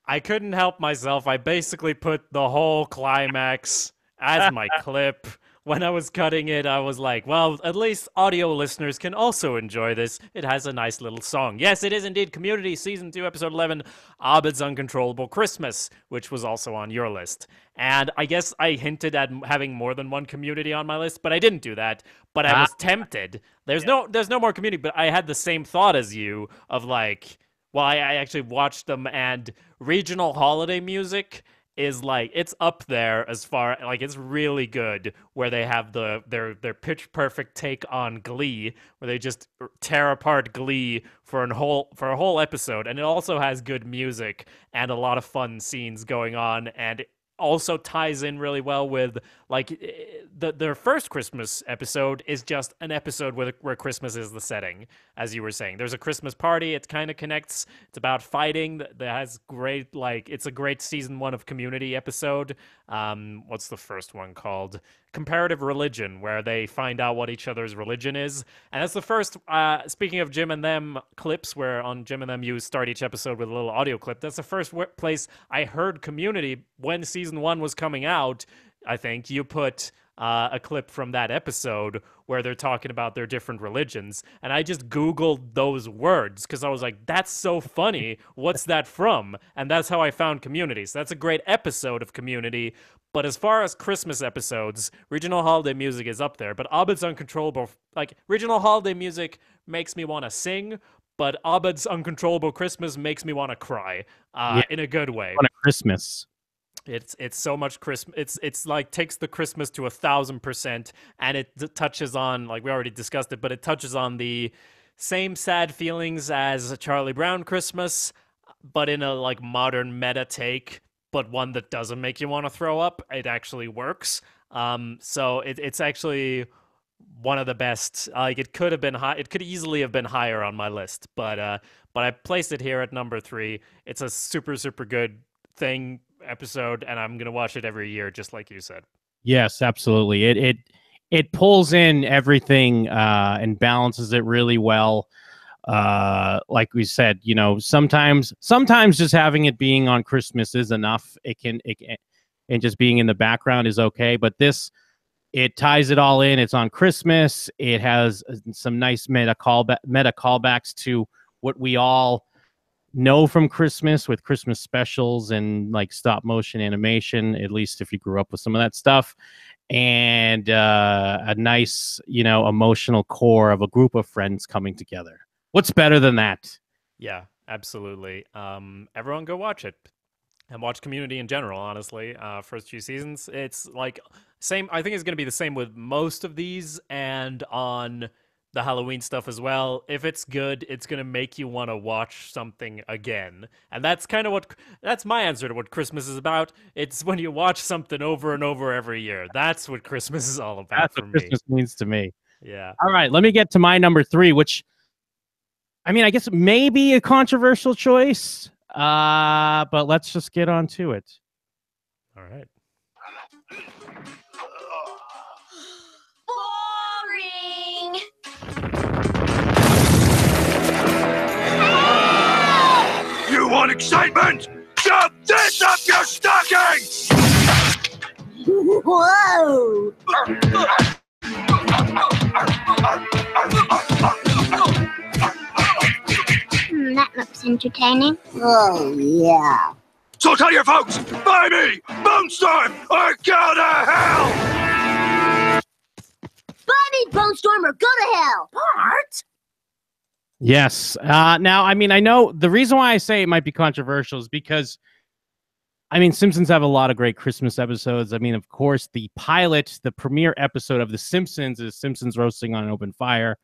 I couldn't help myself. I basically put the whole climax as my clip. When I was cutting it, I was like, well, at least audio listeners can also enjoy this. It has a nice little song. Yes, it is indeed Community Season 2, Episode 11, Abed's Uncontrollable Christmas, which was also on your list. And I guess I hinted at having more than one Community on my list, but I didn't do that. But I was tempted. There's no more Community, but I had the same thought as you of like, well, I actually watched them, and regional holiday music is like, it's up there as far, like, it's really good, where they have their pitch perfect take on Glee, where they just tear apart Glee for a whole episode. And it also has good music and a lot of fun scenes going on, and it also ties in really well with, like, their first Christmas episode is just an episode where Christmas is the setting, as you were saying. There's a Christmas party. It kind of connects. It's about fighting. That has great, like, it's a great season 1 of Community episode. What's the first one called? Comparative Religion, where they find out what each other's religion is. And that's the first, speaking of Jim and Them clips, where on Jim and Them you start each episode with a little audio clip. That's the first place I heard Community when season 1 was coming out. I think you put a clip from that episode where they're talking about their different religions, and I just Googled those words because I was like, that's so funny. What's that from? And that's how I found Community. So that's a great episode of Community. But as far as Christmas episodes, regional holiday music is up there. But Abed's Uncontrollable, like, regional holiday music makes me want to sing, but Abed's Uncontrollable Christmas makes me want to cry in a good way. On a Christmas. It's so much Christmas. It's like takes the Christmas to 1,000%, and it touches on, like we already discussed it, but it touches on the same sad feelings as Charlie Brown Christmas, but in a like modern meta take, but one that doesn't make you want to throw up. It actually works. So it's actually one of the best. Like, it could have been high. It could easily have been higher on my list, but I placed it here at number 3. It's a super, super good episode, and I'm gonna watch it every year, just like you said. Yes, absolutely. It pulls in everything and balances it really well. Like we said, sometimes just having it being on Christmas is enough. And just being in the background is okay. But it ties it all in. It's on Christmas. It has some nice meta callbacks to what we all know from Christmas with Christmas specials and like stop motion animation, at least if you grew up with some of that stuff. And a nice, emotional core of a group of friends coming together. What's better than that? Yeah, absolutely. Everyone go watch it. And watch Community in general, honestly. First few seasons. It's like same. I think it's going to be the same with most of these and on the Halloween stuff as well. If it's good, it's going to make you want to watch something again. And that's kind of that's my answer to what Christmas is about. It's when you watch something over and over every year. That's what Christmas is all about That's for what me. Christmas means to me. Yeah. All right, let me get to my number 3, which, I mean, I guess maybe a controversial choice, but let's just get on to it. All right. Boring. You want excitement? Shove this up your stocking! Whoa! That looks entertaining. Oh, yeah. So tell your folks, buy me, Bonestorm, or go to hell! Buy me, Bonestorm, or go to hell! Bart? Yes. Now, I mean, I know the reason why I say it might be controversial is because, I mean, Simpsons have a lot of great Christmas episodes. I mean, of course, the premiere episode of The Simpsons is Simpsons Roasting on an Open Fire,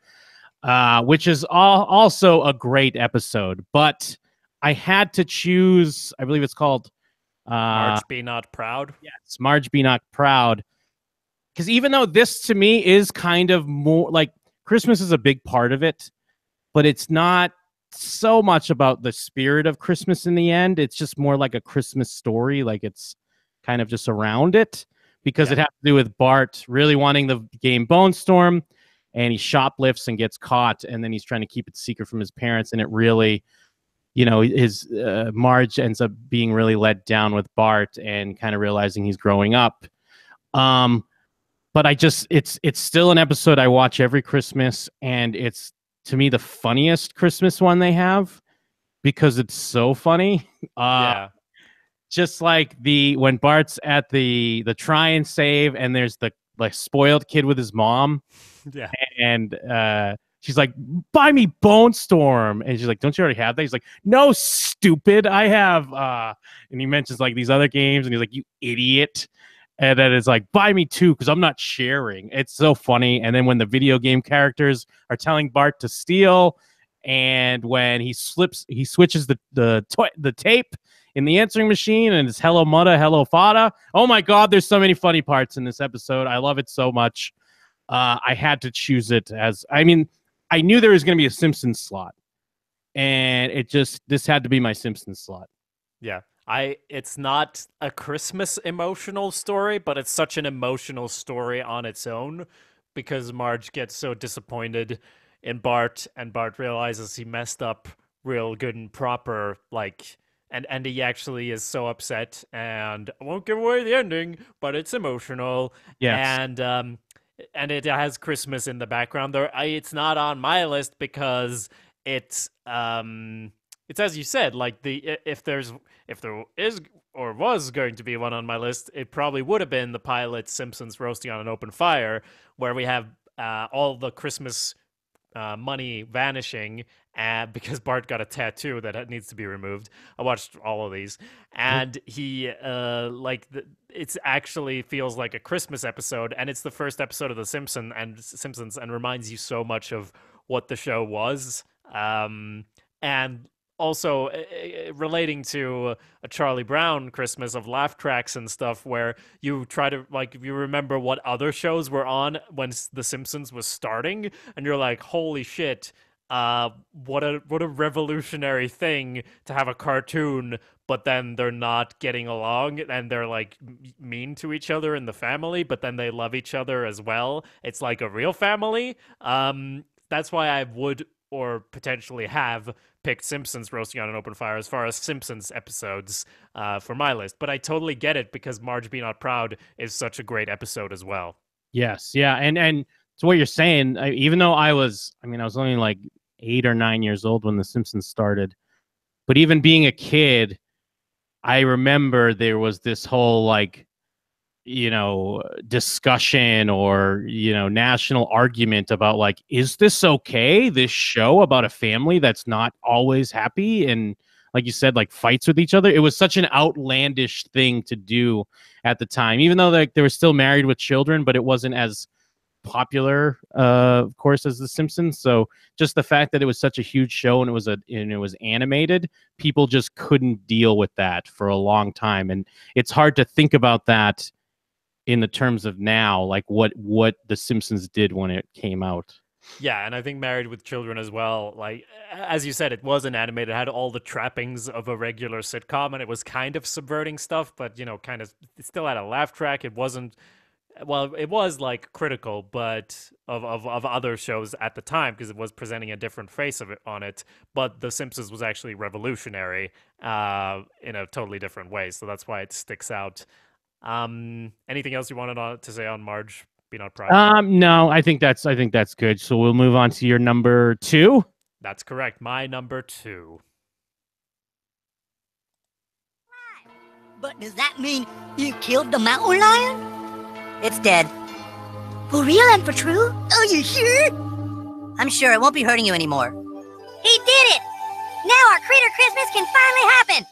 which is also a great episode. But I had to choose, I believe it's called... Marge Be Not Proud? Yes, Marge Be Not Proud. Because even though this, to me, is kind of more... Like, Christmas is a big part of it, but it's not so much about the spirit of Christmas in the end. It's just more like a Christmas story. Like, it's kind of just around it, because it has to do with Bart really wanting the game Bone Storm, and he shoplifts and gets caught, and then he's trying to keep it secret from his parents, and it really, his Marge ends up being really let down with Bart and kind of realizing he's growing up. But it's still an episode I watch every Christmas, and it's, to me, the funniest Christmas one they have, because it's so funny. Yeah. Just like when Bart's at the try and save, and there's the spoiled kid with his mom. Yeah. And she's like, buy me Bone Storm. And she's like, don't you already have that? He's like, no, stupid, I have and he mentions like these other games, and he's like, you idiot. And then it's like, buy me 2, because I'm not sharing. It's so funny. And then when the video game characters are telling Bart to steal, and when he switches the tape in the answering machine, and it's hello mudda, hello fada. Oh my God, there's so many funny parts in this episode. I love it so much. I had to choose it I knew there was going to be a Simpsons slot, and this had to be my Simpsons slot. Yeah. It's not a Christmas emotional story, but it's such an emotional story on its own, because Marge gets so disappointed in Bart, and Bart realizes he messed up real good and proper, and he actually is so upset, and I won't give away the ending, but it's emotional. Yes. And it has Christmas in the background. It's not on my list because it's as you said, like if there is or was going to be one on my list, it probably would have been the pilot Simpsons Roasting on an Open Fire, where we have all the Christmas money vanishing because Bart got a tattoo that needs to be removed. I watched all of these, and he it actually feels like a Christmas episode, and it's the first episode of The Simpsons and reminds you so much of what the show was, and also relating to a Charlie Brown Christmas of laugh tracks and stuff, where you try to, if you remember what other shows were on when The Simpsons was starting, and you're like, holy shit, what a revolutionary thing to have a cartoon, but then they're not getting along and they're like mean to each other in the family, but then they love each other as well. It's like a real family. That's why I would or potentially have picked Simpsons Roasting on an Open Fire as far as Simpsons episodes for my list. But I totally get it because Marge Be Not Proud is such a great episode as well. Yes, yeah, and so what you're saying, even though I was only like 8 or 9 years old when The Simpsons started, but even being a kid, I remember there was this whole like, discussion or national argument about like, is this okay? This show about a family that's not always happy and, like you said, like fights with each other. It was such an outlandish thing to do at the time, even though like they were still married with children, but it wasn't as popular, of course, as The Simpsons. So just the fact that it was such a huge show and it was animated, people just couldn't deal with that for a long time, and it's hard to think about that in the terms of now, like what The Simpsons did when it came out. Yeah, and I think Married with Children as well. Like, as you said, it was an animated. It had all the trappings of a regular sitcom, and it was kind of subverting stuff, but, kind of, it still had a laugh track. It wasn't, well, it was, like, critical, but of other shows at the time, because it was presenting a different face of it on it. But The Simpsons was actually revolutionary in a totally different way, so that's why it sticks out. Anything else you wanted to say on Marge Be Not Proud? No, I think that's good. So we'll move on to your number 2. That's correct. My number 2. But does that mean you killed the mountain lion? It's dead. For real and for true? Are you sure? I'm sure it won't be hurting you anymore. He did it! Now our Critter Christmas can finally happen!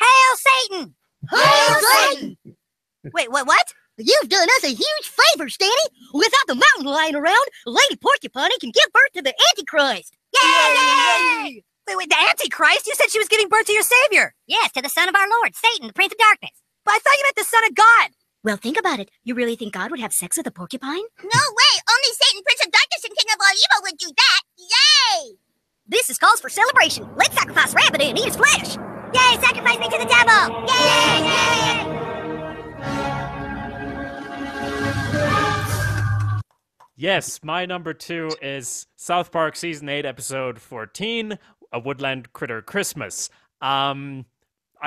Hail Satan! Hail Satan! Wait, what? You've done us a huge favor, Stanny. Without the mountain lion around, Lady Porcupine can give birth to the Antichrist. Yay! Wait, the Antichrist? You said she was giving birth to your savior. Yes, to the son of our Lord, Satan, the Prince of Darkness. But I thought you meant the son of God. Well, think about it. You really think God would have sex with a porcupine? No way! Only Satan, Prince of Darkness, and King of all evil would do that! Yay! This is calls for celebration. Let's sacrifice rabbit and eat his flesh. Yay! Sacrifice me to the devil! Yay! Yay! Yes, my number 2 is South Park Season 8, Episode 14, A Woodland Critter Christmas. I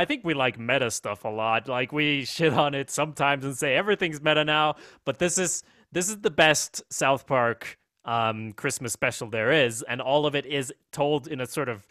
think we like meta stuff a lot. Like, we shit on it sometimes and say everything's meta now, but this is the best South Park Christmas special there is, and all of it is told in a sort of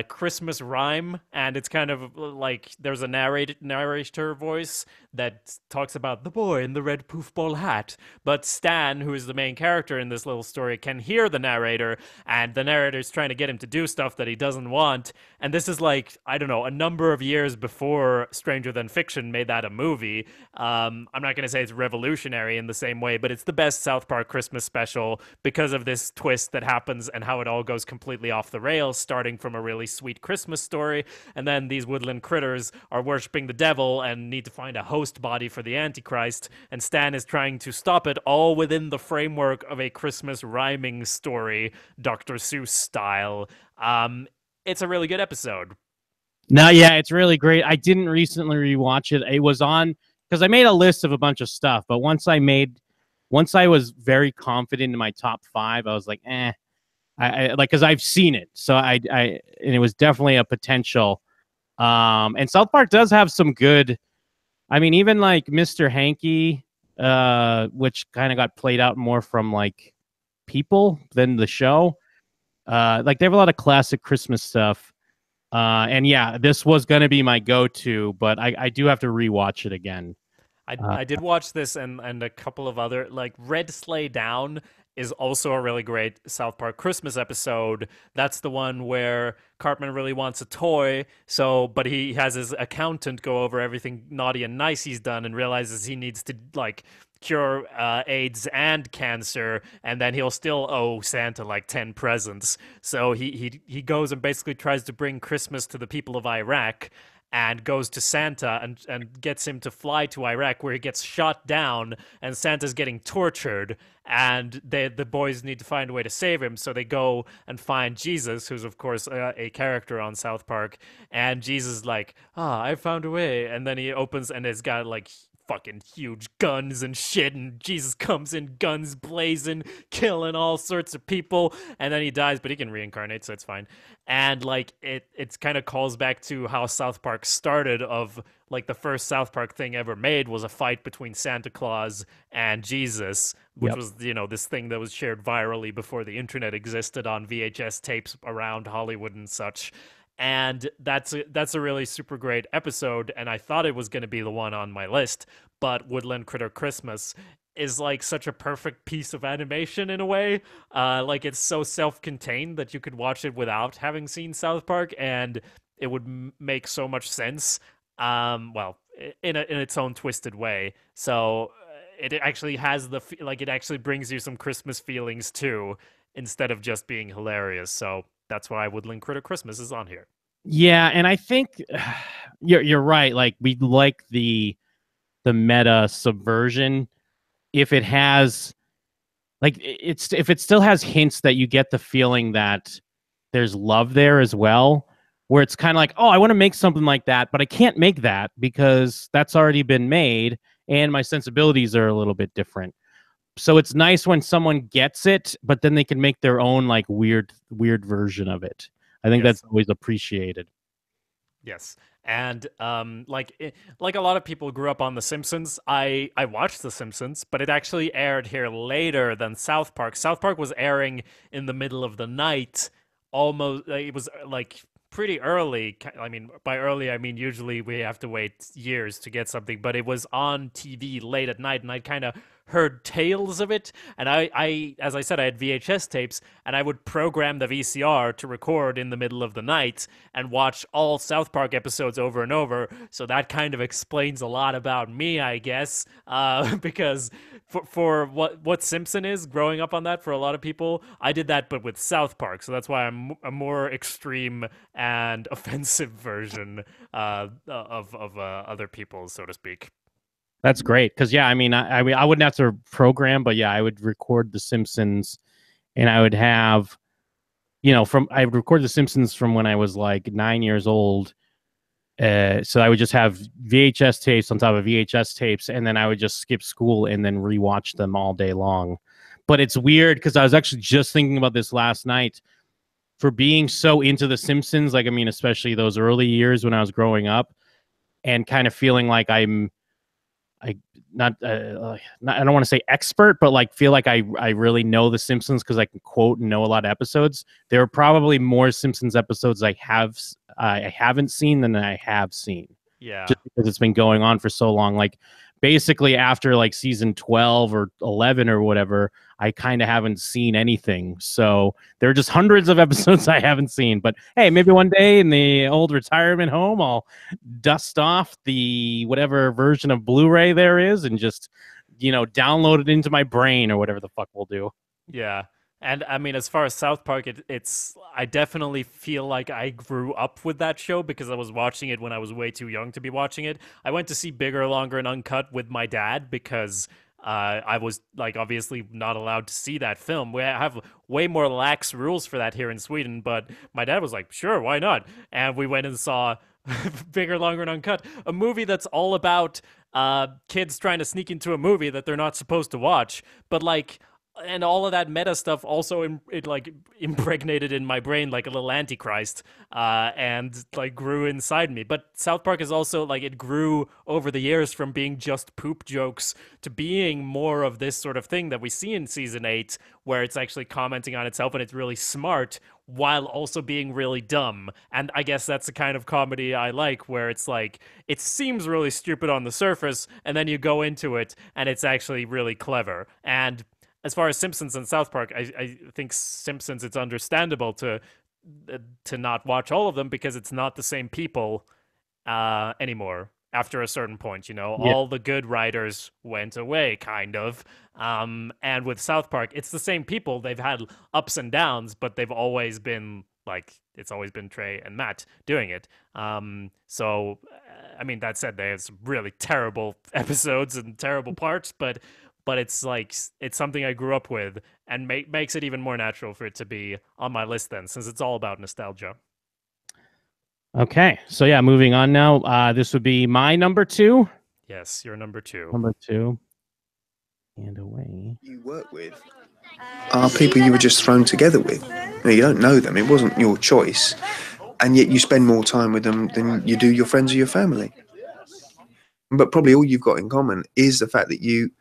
Christmas rhyme, and it's kind of like there's a narrator voice that talks about the boy in the red poofball hat, but Stan, who is the main character in this little story, can hear the narrator, and the narrator's trying to get him to do stuff that he doesn't want, and this is like, I don't know, a number of years before Stranger Than Fiction made that a movie. I'm not going to say it's revolutionary in the same way, but it's the best South Park Christmas special because of this twist that happens and how it all goes completely off the rails, starting from a really sweet Christmas story, and then these woodland critters are worshiping the devil and need to find a host body for the Antichrist, and Stan is trying to stop it, all within the framework of a Christmas rhyming story, Dr. Seuss style. It's a really good episode. No, yeah, it's really great. I didn't recently rewatch it. It was on because I made a list of a bunch of stuff, but once I was very confident in my top 5, I was like, I like, because I've seen it, so I and it was definitely a potential. And South Park does have some good. I mean, even like Mr. Hanky, which kind of got played out more from like people than the show. Like they have a lot of classic Christmas stuff. And yeah, this was gonna be my go-to, but I do have to rewatch it again. I did watch this and a couple of other, like Red Sleigh Down is also a really great South Park Christmas episode. That's the one where Cartman really wants a toy, but he has his accountant go over everything naughty and nice he's done and realizes he needs to like cure AIDS and cancer, and then he'll still owe Santa like 10 presents. So he goes and basically tries to bring Christmas to the people of Iraq. and goes to Santa and gets him to fly to Iraq, where he gets shot down and Santa's getting tortured, and the boys need to find a way to save him. So they go and find Jesus, who's of course a character on South Park, and Jesus is like, I found a way, and then he opens and it's got like fucking huge guns and shit, and Jesus comes in guns blazing, killing all sorts of people, and then he dies, but he can reincarnate, so it's fine. And like it's kind of calls back to how South Park started, of like the first South Park thing ever made was a fight between Santa Claus and Jesus, which was, you know, this thing that was shared virally before the internet existed on VHS tapes around Hollywood and such. And that's a really super great episode, and I thought it was going to be the one on my list, but Woodland Critter Christmas is like such a perfect piece of animation in a way. Like it's so self-contained that you could watch it without having seen South Park, and it would make so much sense. Well, in its own twisted way. So it actually has like it actually brings you some Christmas feelings too, instead of just being hilarious. So that's why Woodland Critter Christmas is on here. Yeah, and I think you're right. Like we like the meta subversion if it has like if it still has hints that you get the feeling that there's love there as well, where it's kind of like, oh, I want to make something like that, but I can't make that because that's already been made and my sensibilities are a little bit different. So it's nice when someone gets it, but then they can make their own like weird version of it. I think that's always appreciated. Yes. And like a lot of people grew up on The Simpsons. I watched The Simpsons, but it actually aired here later than South Park. South Park was airing in the middle of the night. Almost, it was like pretty early. I mean, by early, I mean usually we have to wait years to get something, but it was on TV late at night, and I kind of heard tales of it, and I as I said, I had VHS tapes, and I would program the VCR to record in the middle of the night and watch all South Park episodes over and over. So that kind of explains a lot about me, I guess, because for what Simpson is, growing up on that, for a lot of people, I did that, but with South Park. So that's why I'm a more extreme and offensive version of other people, so to speak. That's great because I mean I wouldn't have to program, but yeah, I would record The Simpsons, and I would have, I would record The Simpsons from when I was like 9 years old. So I would just have VHS tapes on top of VHS tapes, and then I would just skip school and then rewatch them all day long. But it's weird because I was actually just thinking about this last night. For being so into The Simpsons, like I mean, especially those early years when I was growing up, and kind of feeling like I don't want to say expert, but like feel like I really know The Simpsons because I can quote and know a lot of episodes. There are probably more Simpsons episodes I haven't seen than I have seen. Yeah, just because it's been going on for so long. Like basically after like season 12 or 11 or whatever, I kind of haven't seen anything. So there are just hundreds of episodes I haven't seen. But hey, maybe one day in the old retirement home, I'll dust off the whatever version of Blu-ray there is and just, download it into my brain or whatever the fuck we'll do. Yeah. And I mean, as far as South Park, I definitely feel like I grew up with that show because I was watching it when I was way too young to be watching it. I went to see Bigger, Longer, and Uncut with my dad because I was like obviously not allowed to see that film. We have way more lax rules for that here in Sweden, but my dad was like, sure, why not? And we went and saw Bigger, Longer, and Uncut, a movie that's all about kids trying to sneak into a movie that they're not supposed to watch, but like, and all of that meta stuff also it like impregnated in my brain like a little antichrist, and like grew inside me. But South Park is also like, it grew over the years from being just poop jokes to being more of this sort of thing that we see in season 8, where it's actually commenting on itself and it's really smart while also being really dumb. And I guess that's the kind of comedy I like, where it's like, it seems really stupid on the surface, and then you go into it and it's actually really clever. And as far as Simpsons and South Park, I think Simpsons, it's understandable to not watch all of them because it's not the same people anymore after a certain point, Yeah. All the good writers went away, kind of. And with South Park, it's the same people. They've had ups and downs, but they've always been Like, it's always been Trey and Matt doing it. So, I mean, that said, there's really terrible episodes and terrible parts, but it's like, it's something I grew up with, and makes it even more natural for it to be on my list then, since it's all about nostalgia. Okay, so yeah, moving on now. This would be my number 2. Yes, you're number 2. Number 2. And away. You work with are people you were just thrown together with. You don't know them. It wasn't your choice. And yet you spend more time with them than you do your friends or your family. But probably all you've got in common is the fact that you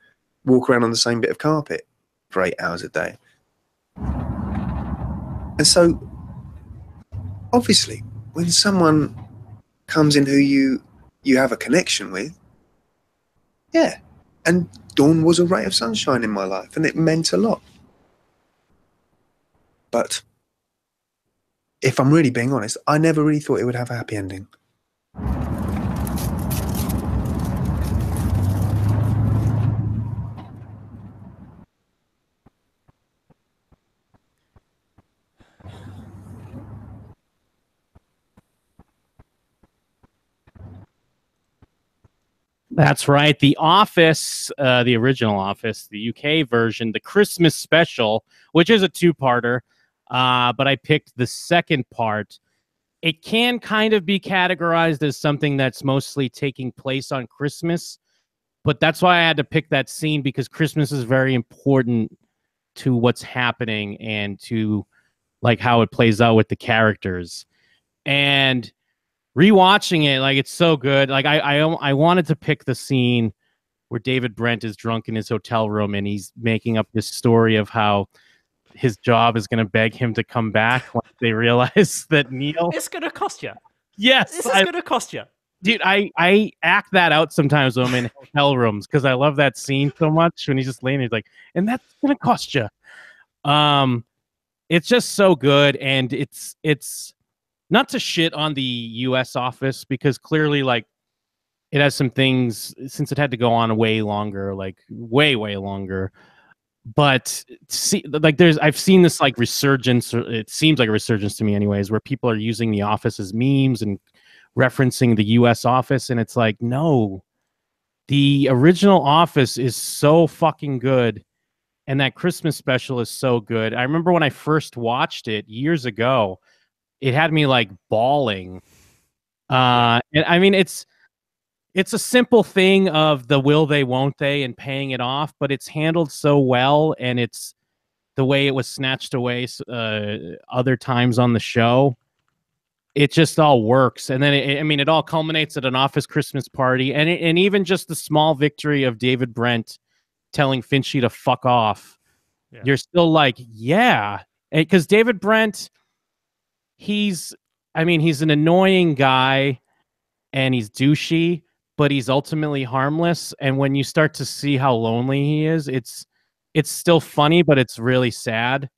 walk around on the same bit of carpet for 8 hours a day. And so, obviously, when someone comes in who you have a connection with, yeah. And Dawn was a ray of sunshine in my life, and it meant a lot. But if I'm really being honest, I never really thought it would have a happy ending. That's right. The Office, the original Office, the UK version, the Christmas special, which is a 2-parter, but I picked the second part. It can kind of be categorized as something that's mostly taking place on Christmas, but that's why I had to pick that scene, because Christmas is very important to what's happening and to like how it plays out with the characters. And rewatching it, like, it's so good. Like, I wanted to pick the scene where David Brent is drunk in his hotel room and he's making up this story of how his job is going to beg him to come back once they realize that Neil... It's going to cost you. Yes. This is going to cost you. Dude, I act that out sometimes when I'm in hotel rooms, because I love that scene so much when he's just laying there, he's like, and that's going to cost you. It's just so good, and it's not to shit on the U.S. Office, because clearly, like, it has some things, since it had to go on way longer, like way longer. But see, like, I've seen this like resurgence, or it seems like a resurgence to me, anyways, where people are using The Office as memes and referencing the U.S. Office, and it's like, no, the original Office is so fucking good, and that Christmas special is so good. I remember when I first watched it years ago, it had me like bawling. And I mean, it's a simple thing of the will they, won't they, and paying it off, but it's handled so well, and it's the way it was snatched away other times on the show. It just all works. And then, it all culminates at an Office Christmas party, and even just the small victory of David Brent telling Finchy to fuck off. Yeah. You're still like, yeah. Because David Brent... he's an annoying guy, and he's douchey, but he's ultimately harmless. And when you start to see how lonely he is, it's still funny, but it's really sad.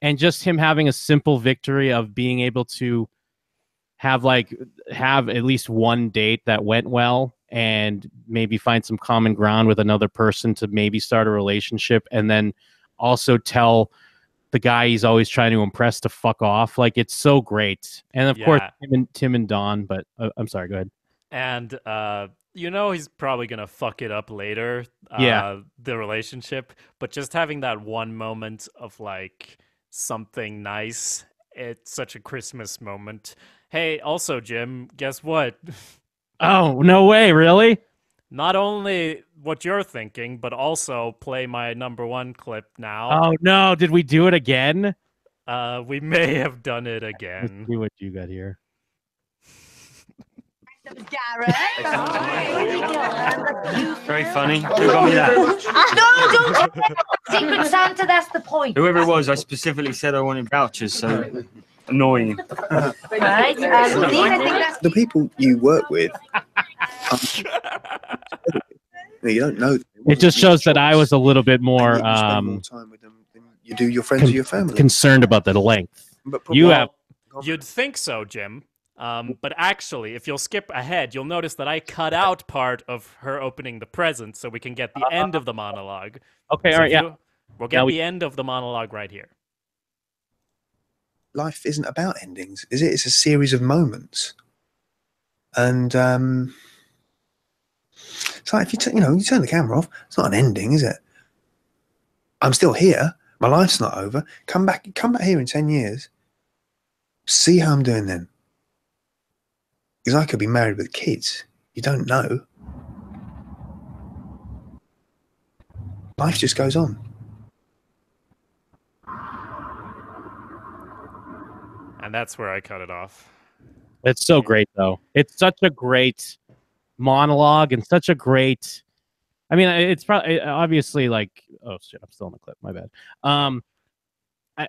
And just him having a simple victory of being able to have at least one date that went well, and maybe find some common ground with another person to maybe start a relationship, and then also tell the guy he's always trying to impress to fuck off. Like, it's so great. And of course, Tim and Dawn, but I'm sorry, go ahead. And he's probably gonna fuck it up later, the relationship, but just having that one moment of like something nice, it's such a Christmas moment. Hey, also, Jim, guess what? Oh, no way, really? Not only what you're thinking, but also play my number 1 clip now. Oh, no. Did we do it again? We may have done it again. Let's see what you got here. Very funny. Who got me that? No, don't tell Secret Santa, that's the point. Whoever it was, I specifically said I wanted vouchers, so annoying. Right, Dean, I think that's... The people you work with, you don't know them. It just shows that I was a little bit more, you spend more time with them than you do your friends or your family. Concerned about the length. But you'd think so, Jim. But actually, if you'll skip ahead, you'll notice that I cut out part of her opening the present so we can get the end of the monologue. Okay, so all right, yeah. We'll get the end of the monologue right here. life isn't about endings, is it? It's a series of moments. And it's like if you you turn the camera off, it's not an ending, is it? I'm still here. My life's not over. Come back here in 10 years. See how I'm doing then. Because I could be married with kids. You don't know. Life just goes on. And that's where I cut it off. It's so great, though. It's such a great monologue and such a great. I mean, it's probably obviously like. Oh shit! I'm still in the clip. My bad.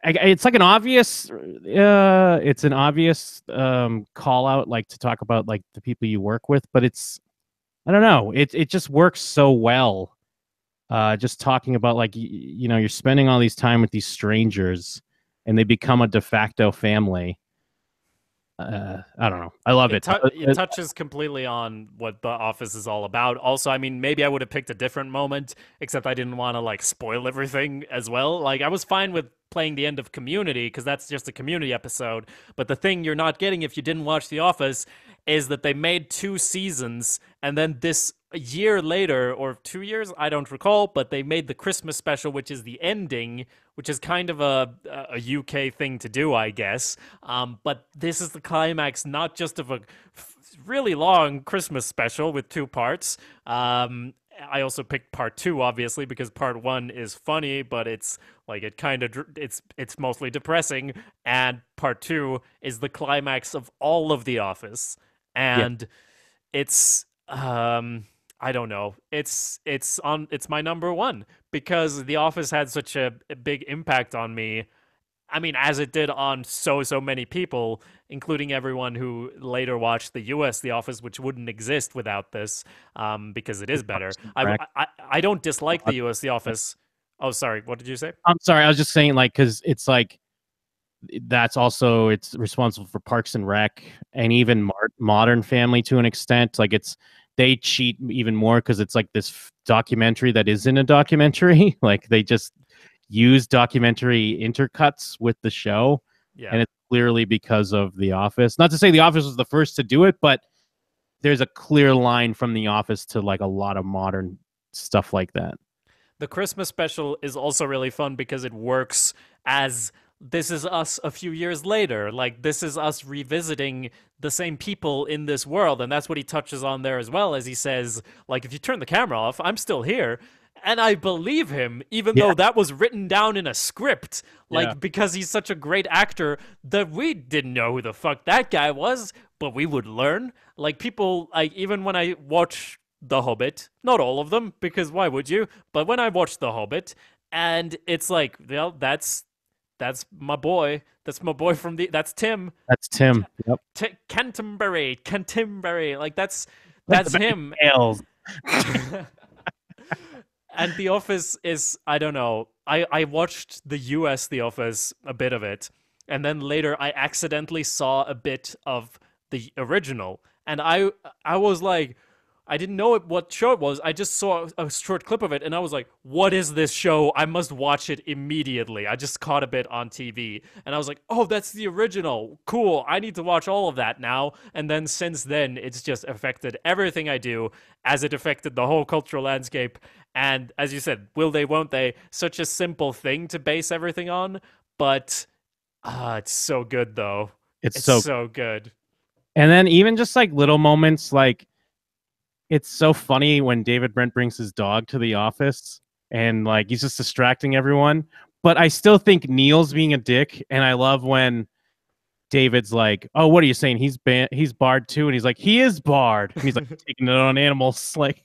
It's like an obvious. It's an obvious call out, like to talk about like the people you work with, but it's. I don't know. It just works so well. Just talking about like you're spending all these time with these strangers, and they become a de facto family. I don't know. I love it. It touches completely on what The Office is all about. Also, I mean, maybe I would have picked a different moment, except I didn't want to like spoil everything as well. Like I was fine with playing the end of Community because that's just a Community episode. But the thing you're not getting if you didn't watch The Office is that they made 2 seasons, and then a year later, or 2 years, I don't recall, but they made the Christmas special, which is the ending, which is kind of a UK thing to do, I guess. But this is the climax, not just of a really long Christmas special with 2 parts. I also picked part 2, obviously, because part 1 is funny, but it's like it's mostly depressing, and part 2 is the climax of all of The Office, and it's I don't know. It's my number 1 because The Office had such a big impact on me. I mean, as it did on so many people, including everyone who later watched the US The Office, which wouldn't exist without this, because it is better. I don't dislike the US The Office. Oh, sorry. What did you say? I'm sorry. I was just saying, like, because it's like it's responsible for Parks and Rec and even Modern Family to an extent. Like they cheat even more because it's like this documentary that isn't a documentary. Like they just use documentary intercuts with the show. Yeah. And it's clearly because of The Office. Not to say The Office was the first to do it, but there's a clear line from The Office to like a lot of modern stuff like that. The Christmas special is also really fun because it works as this is us a few years later. Like, this is us revisiting the same people in this world. And that's what he touches on there as well, as he says, like, if you turn the camera off, I'm still here. And I believe him, even though that was written down in a script, like, because he's such a great actor that we didn't know who the fuck that guy was, but we would learn. Like, people, like, even when I watch The Hobbit, not all of them, because why would you? But when I watch The Hobbit, and it's like, well, that's my boy. That's my boy that's Tim. That's Tim. Yep. Canterbury. Like that's him. And The Office is, I don't know. I watched the US The Office, a bit of it, and then later I accidentally saw a bit of the original, and I was like, I didn't know what show it was. I just saw a short clip of it, and I was like, what is this show? I must watch it immediately. I just caught a bit on TV, and I was like, oh, that's the original. Cool. I need to watch all of that now. And then since then, it's just affected everything I do, as it affected the whole cultural landscape. And as you said, will they, won't they? Such a simple thing to base everything on, but it's so good, though. It's so good. And then even just like little moments, like, it's so funny when David Brent brings his dog to the office and like he's just distracting everyone. But I still think Neil's being a dick, and I love when David's like, "Oh, what are you saying? He's barred too?" And he's like, "He is barred." And he's like taking it on animals, like.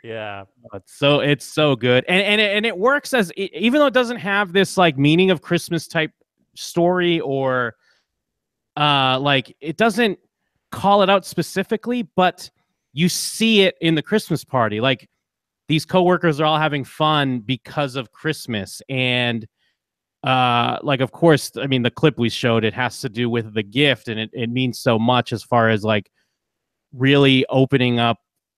Yeah, it's so good, and it works as even though it doesn't have this like meaning of Christmas type story or like it doesn't call it out specifically, but you see it in the Christmas party. Like these coworkers are all having fun because of Christmas, and like of course, I mean the clip we showed, it has to do with the gift, and it means so much as far as like really opening up,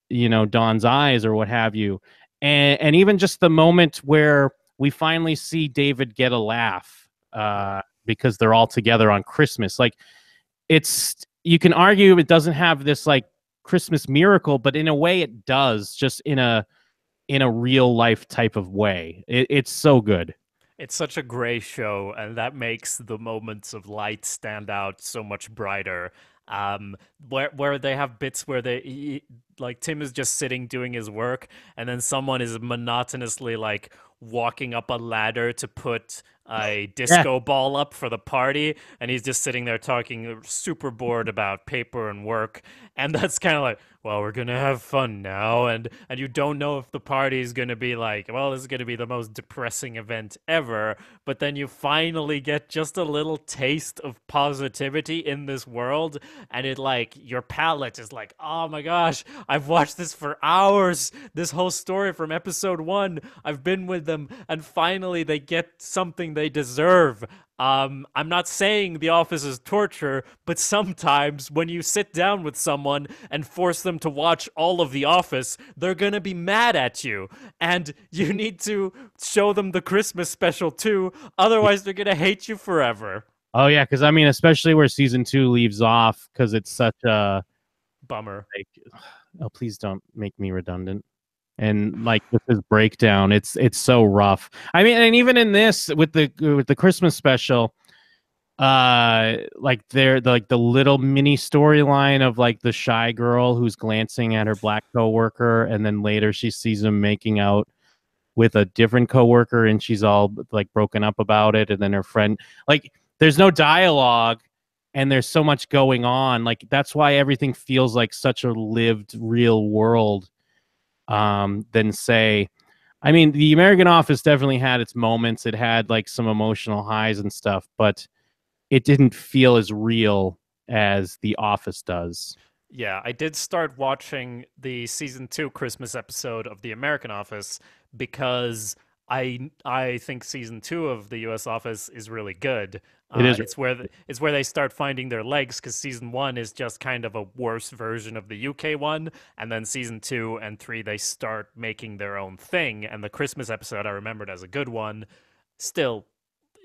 Don's eyes or what have you, and even just the moment where we finally see David get a laugh because they're all together on Christmas. Like, you can argue it doesn't have this like Christmas miracle, but in a way it does, just in a real life type of way. It's so good. It's such a gray show, and that makes the moments of light stand out so much brighter. Where they have bits where like Tim is just sitting doing his work, and then someone is monotonously like walking up a ladder to put a disco ball up for the party, and he's just sitting there talking, super bored about paper and work, and that's kind of like, well, we're gonna have fun now, and you don't know if the party is gonna be like, well, this is gonna be the most depressing event ever, but then you finally get just a little taste of positivity in this world, and it like, your palate is like, oh my gosh, I've watched this for hours, this whole story from episode 1, I've been with them, and finally they get something they deserve. I'm not saying The Office is torture, but sometimes when you sit down with someone and force them to watch all of The Office, they're gonna be mad at you, and you need to show them the Christmas special too, otherwise they're gonna hate you forever. Oh yeah, because I mean, especially where season 2 leaves off, because it's such a bummer. Like, oh, please don't make me redundant. And like with his breakdown, it's so rough. I mean, and even in this with the Christmas special, like the little mini storyline of like the shy girl who's glancing at her black coworker, and then later she sees him making out with a different coworker, and she's all like broken up about it, and then her friend, like, there's no dialogue, and there's so much going on. Like, that's why everything feels like such a lived real world. Than say, I mean, the American Office definitely had its moments. It had like some emotional highs and stuff, but it didn't feel as real as The Office does. Yeah, I did start watching the season 2 Christmas episode of The American Office because I think season 2 of the U.S. Office is really good. It is. It's where they start finding their legs, because season 1 is just kind of a worse version of the UK one, and then season 2 and 3 they start making their own thing. And the Christmas episode I remembered as a good one. Still,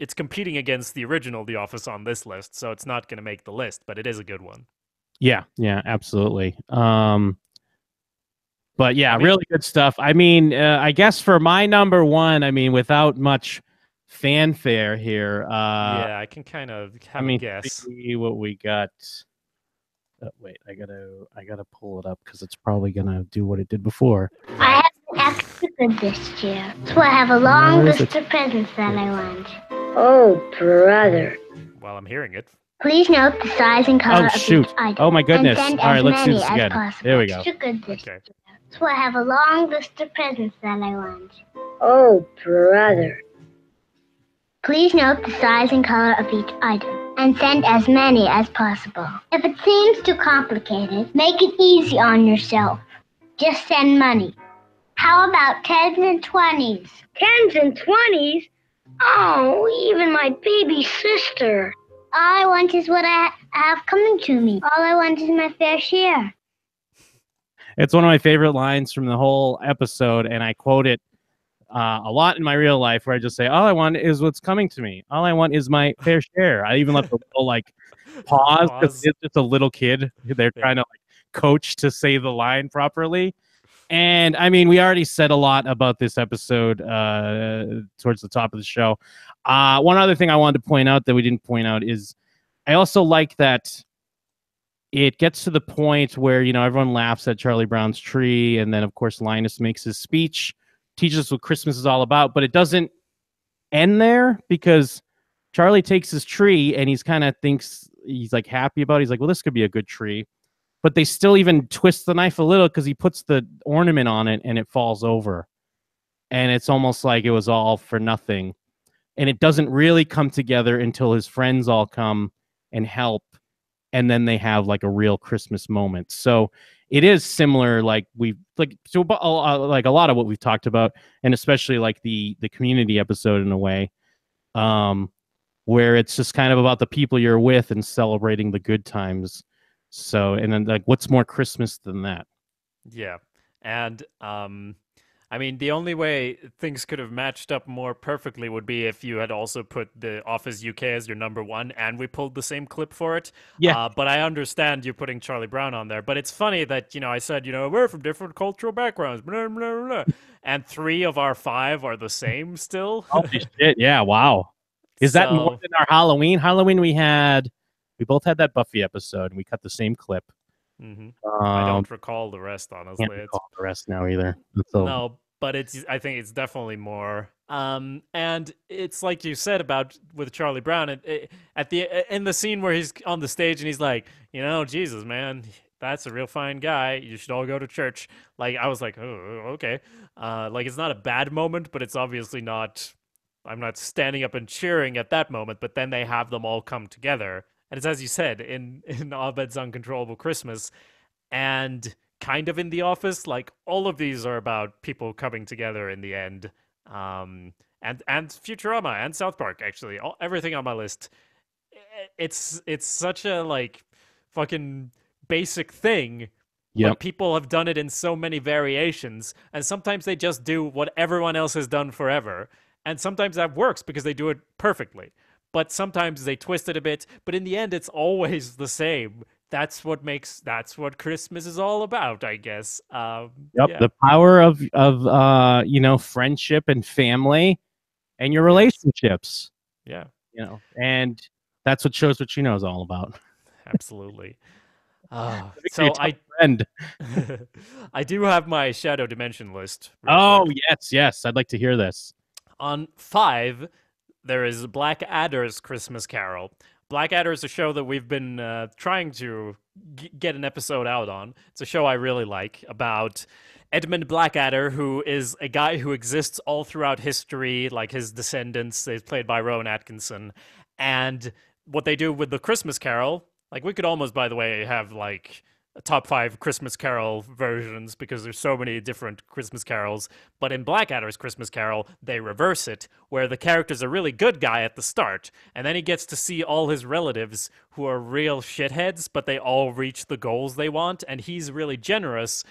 it's competing against the original The Office on this list, so it's not going to make the list, but it is a good one. Yeah, absolutely. But yeah, really good stuff. I mean, I guess for my number one, I mean, without much fanfare here. Yeah, I can kind of have a guess. See what we got. Wait, I gotta pull it up because it's probably gonna do what it did before. I have been extra good this year, so I have a long list of presents that I want. Oh, brother. Well, I'm hearing it. Please note the size and color of each item. Oh my goodness. And send All right, as let's do many this as again. possible. There we go. Extra good this year. So I have a long list of presents that I want. Oh, brother. Please note the size and color of each item, and send as many as possible. If it seems too complicated, make it easy on yourself. Just send money. How about 10s and 20s? 10s and 20s? Oh, even my baby sister. All I want is what I have coming to me. All I want is my fair share. It's one of my favorite lines from the whole episode, and I quote it a lot in my real life, where I just say, all I want is what's coming to me. All I want is my fair share. I even left a little like pause because it's just a little kid. They're trying to like coach to say the line properly. And I mean, we already said a lot about this episode towards the top of the show. One other thing I wanted to point out that we didn't point out is I also like that it gets to the point where, you know, everyone laughs at Charlie Brown's tree. And then, of course, Linus makes his speech, teaches us what Christmas is all about. But it doesn't end there, because Charlie takes his tree and he's kind of thinks he's like happy about it. He's like, well, this could be a good tree. But they still even twist the knife a little, because he puts the ornament on it and it falls over. And it's almost like it was all for nothing. And it doesn't really come together until his friends all come and help. And then they have like a real Christmas moment. So it is similar, like like a lot of what we've talked about, and especially like the community episode in a way, where it's just kind of about the people you're with and celebrating the good times. So, and then like, what's more Christmas than that? Yeah. And I I mean, the only way things could have matched up more perfectly would be if you had also put The Office UK as your number one and we pulled the same clip for it. Yeah. But I understand you putting Charlie Brown on there. But it's funny that, I said, we're from different cultural backgrounds, blah, blah, blah, and 3 of our 5 are the same still. Holy shit! Yeah, wow. Is that more than our Halloween? Halloween, we both had that Buffy episode, and we cut the same clip. I don't recall the rest, honestly. Can't recall the rest now either. No, but I think it's definitely more. And it's like you said about with Charlie Brown in the scene where he's on the stage and he's like, Jesus, man, that's a real fine guy. You should all go to church. Like, I was like, oh, okay. Like, it's not a bad moment, but it's obviously not. I'm not standing up and cheering at that moment. But then they have them all come together. And it's as you said, in Abed's Uncontrollable Christmas and kind of in The Office, like all of these are about people coming together in the end. And Futurama and South Park, actually. Everything on my list. It's such a like fucking basic thing. Yep. But people have done it in so many variations, and sometimes they just do what everyone else has done forever. And sometimes that works because they do it perfectly. But sometimes they twist it a bit, but in the end, it's always the same. That's what Christmas is all about, I guess. Yep, yeah. the power of friendship and family and your relationships. Yeah. And that's what Shows What You Know is all about. Absolutely. So I do have my Shadow Dimension list. Oh, yes. I'd like to hear this. On 5, there is Blackadder's Christmas Carol. Blackadder is a show that we've been trying to get an episode out on. It's a show I really like about Edmund Blackadder, who is a guy who exists all throughout history, like his descendants. They're played by Rowan Atkinson. And what they do with the Christmas Carol, like we could almost, by the way, have like top 5 Christmas Carol versions because there's so many different Christmas carols. But in Blackadder's Christmas Carol, they reverse it, where the character's a really good guy at the start, and then he gets to see all his relatives who are real shitheads, but they all reach the goals they want, and he's really generous.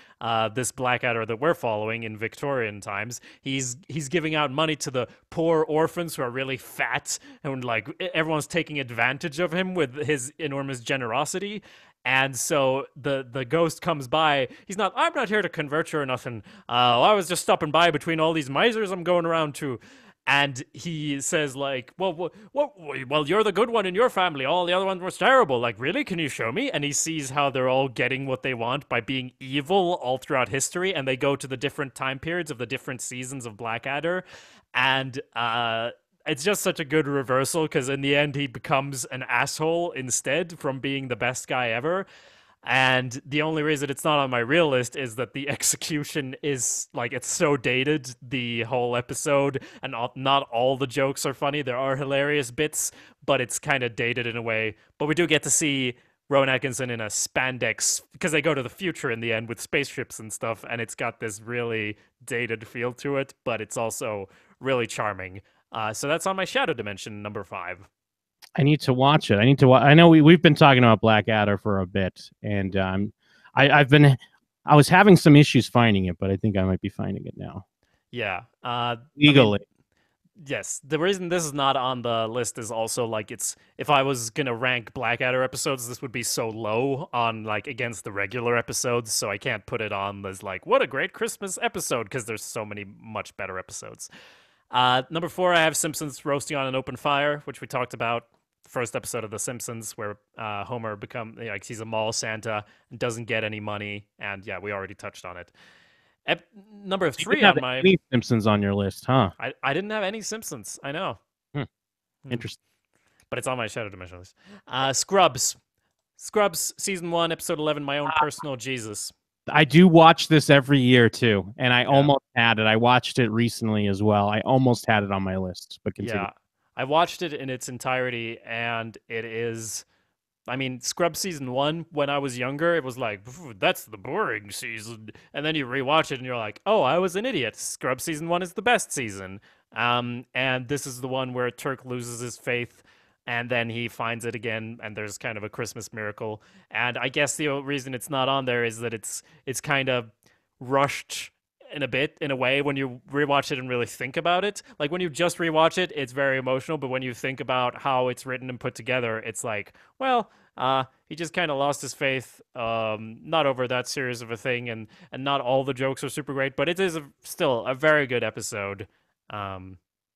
This Blackadder that we're following in Victorian times, he's giving out money to the poor orphans who are really fat, and like everyone's taking advantage of him with his enormous generosity. And so the ghost comes by. I'm not here to convert you or nothing. I was just stopping by between all these misers I'm going around to. And he says, like, well, you're the good one in your family. All the other ones were terrible. Like, really? Can you show me? And he sees how they're all getting what they want by being evil all throughout history. And they go to the different time periods of the different seasons of Blackadder. And it's just such a good reversal because in the end he becomes an asshole instead from being the best guy ever. And the only reason it's not on my real list is that the execution is like, it's so dated, the whole episode, and not all the jokes are funny. There are hilarious bits, but it's kind of dated in a way. But we do get to see Rowan Atkinson in a spandex because they go to the future in the end with spaceships and stuff, and it's got this really dated feel to it, but it's also really charming. So that's on my Shadow Dimension, number 5. I need to watch it. I know we've been talking about Blackadder for a bit, and I was having some issues finding it, but I think I might be finding it now. Yeah. Legally. Yes. The reason this is not on the list is also like if I was gonna rank Blackadder episodes, this would be so low on like against the regular episodes, so I can't put it on as like what a great Christmas episode because there's so many much better episodes. Number 4, I have Simpsons Roasting on an Open Fire, which we talked about. First episode of The Simpsons, where Homer he's a mall Santa and doesn't get any money, and yeah, we already touched on it. Number 3 on my any Simpsons on your list, huh? I didn't have any Simpsons. I know. Interesting, but it's on my Shadow Dimension list. Scrubs season 1, episode 11. My own personal Jesus. I do watch this every year too, and I almost had it. I watched it recently as well. I almost had it on my list, but continue. Yeah, I watched it in its entirety, and it is. I mean, Scrubs season 1, when I was younger, it was like, that's the boring season. And then you rewatch it and you're like, oh, I was an idiot. Scrubs season 1 is the best season. And this is the one where Turk loses his faith and then he finds it again, and there's kind of a Christmas miracle. And I guess the reason it's not on there is that it's kind of rushed in a way when you rewatch it and really think about it. Like when you just rewatch it, it's very emotional, but when you think about how it's written and put together, it's like, well, he just kind of lost his faith, not over that serious of a thing, and not all the jokes are super great, but it is still a very good episode. Yeah,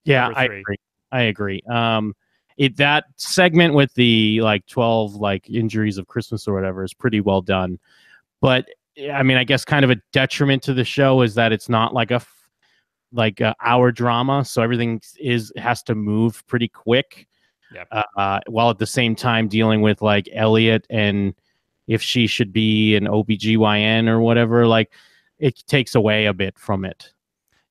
Number 3. I agree. That segment with the like 12 like injuries of Christmas or whatever is pretty well done. But I mean, I guess kind of a detriment to the show is that it's not like a hour drama, so everything has to move pretty quick. Yep. While at the same time dealing with like Elliot and if she should be an OBGYN or whatever, like it takes away a bit from it.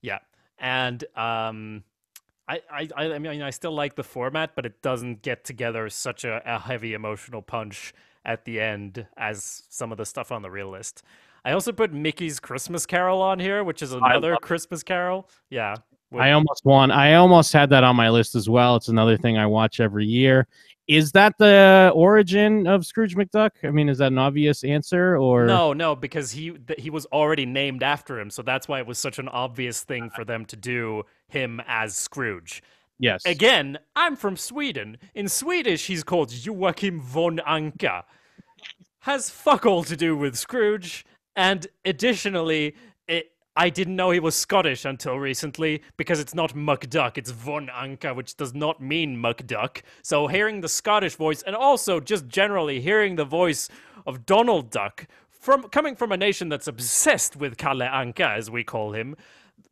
Yeah. And I mean, I still like the format, but it doesn't get together such a heavy emotional punch at the end as some of the stuff on the real list. I also put Mickey's Christmas Carol on here, which is another Christmas Carol. Yeah. I almost had that on my list as well. It's another thing I watch every year. Is that the origin of Scrooge McDuck? I mean, is that an obvious answer or No, because he was already named after him, so that's why it was such an obvious thing for them to do him as Scrooge. Yes. Again, I'm from Sweden. In Swedish, he's called Joachim von Anka. Has fuck all to do with Scrooge, and additionally, I didn't know he was Scottish until recently, because it's not McDuck, it's Von Anka, which does not mean McDuck. So hearing the Scottish voice, and also just generally hearing the voice of Donald Duck, coming from a nation that's obsessed with Kalle Anka, as we call him,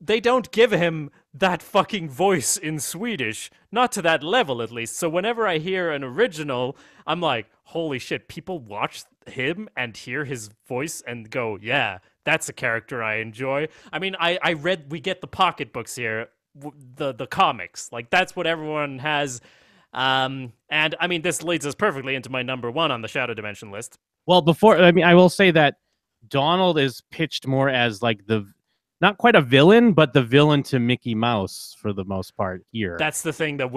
they don't give him that fucking voice in Swedish. Not to that level, at least. So whenever I hear an original, I'm like, holy shit, people watch him and hear his voice and go, yeah, that's a character I enjoy. I mean, we get the pocketbooks here, the comics. Like, that's what everyone has. And, I mean, this leads us perfectly into my number 1 on the Shadow Dimension list. Well, I will say that Donald is pitched more as like not quite a villain, but the villain to Mickey Mouse for the most part here. That's the thing that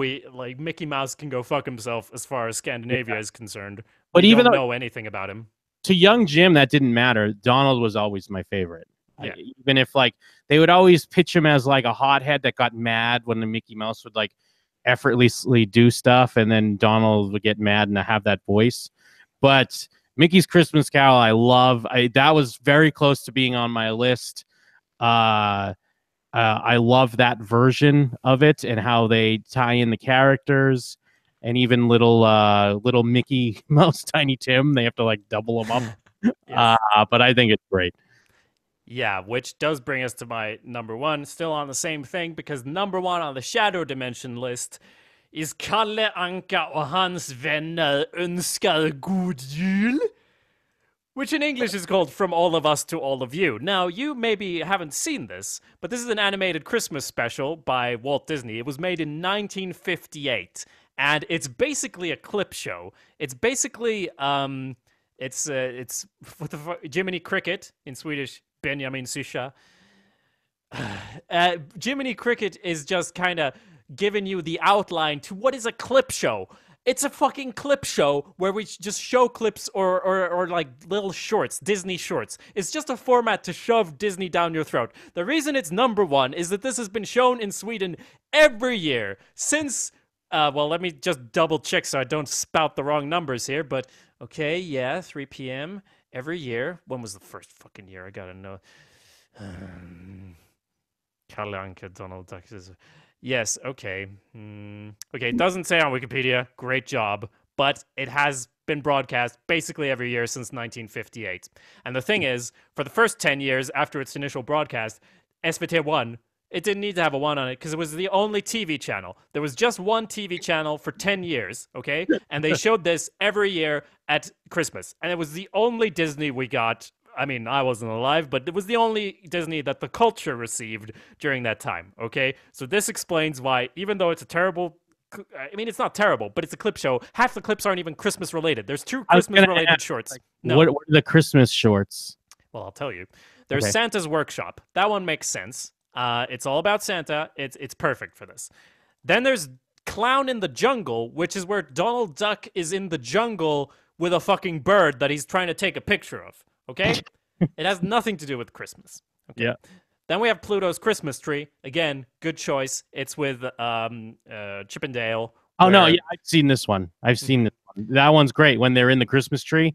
Mickey Mouse can go fuck himself as far as Scandinavia is concerned. But we even don't though know anything about him. To young Jim, that didn't matter. Donald was always my favorite. Yeah. Even if like they would always pitch him as like a hothead that got mad when the Mickey Mouse would like effortlessly do stuff, and then Donald would get mad and have that voice. But Mickey's Christmas Carol, I love. That was very close to being on my list. I love that version of it and how they tie in the characters, and even little Mickey Mouse, Tiny Tim. They have to like double them up. Yes. But I think it's great. Yeah, which does bring us to my number 1, still on the same thing, because number 1 on the Shadow Dimension list is Kalle Anka och hans vänner önskar god jul, which in English is called From All of Us to All of You. Now, you maybe haven't seen this, but this is an animated Christmas special by Walt Disney. It was made in 1958, and it's basically a clip show. It's basically, it's what the fuck, Jiminy Cricket, in Swedish, Benjamin Sysha. Jiminy Cricket is just kind of giving you the outline to what is a clip show. It's a fucking clip show where we just show clips or like little shorts, Disney shorts. It's just a format to shove Disney down your throat. The reason it's number 1 is that this has been shown in Sweden every year since, well, let me just double check so I don't spout the wrong numbers here, but okay, yeah, 3 p.m. every year. When was the first fucking year? I gotta know. Kalle Anka, Donald Duck. Yes, okay. Okay, it doesn't say on Wikipedia. Great job. But it has been broadcast basically every year since 1958. And the thing is, for the first 10 years after its initial broadcast, SVT1, it didn't need to have a 1 on it because it was the only TV channel. There was just one TV channel for 10 years, okay? And they showed this every year at Christmas. And it was the only Disney we got. I mean, I wasn't alive, but it was the only Disney that the culture received during that time, okay? So this explains why, even though it's a terrible... I mean, it's not terrible, but it's a clip show. Half the clips aren't even Christmas-related. There's 2 Christmas-related shorts. Like, No. What are the Christmas shorts? Well, I'll tell you. There's Okay. Santa's Workshop. That one makes sense. It's all about Santa. It's perfect for this. Then there's Clown in the Jungle, which is where Donald Duck is in the jungle with a fucking bird that he's trying to take a picture of. Okay? It has nothing to do with Christmas. Okay? Yeah. Then we have Pluto's Christmas tree. Again, good choice. It's with Chippendale. Oh no, where- yeah, I've seen this one. I've seen this one. That one's great when they're in the Christmas tree.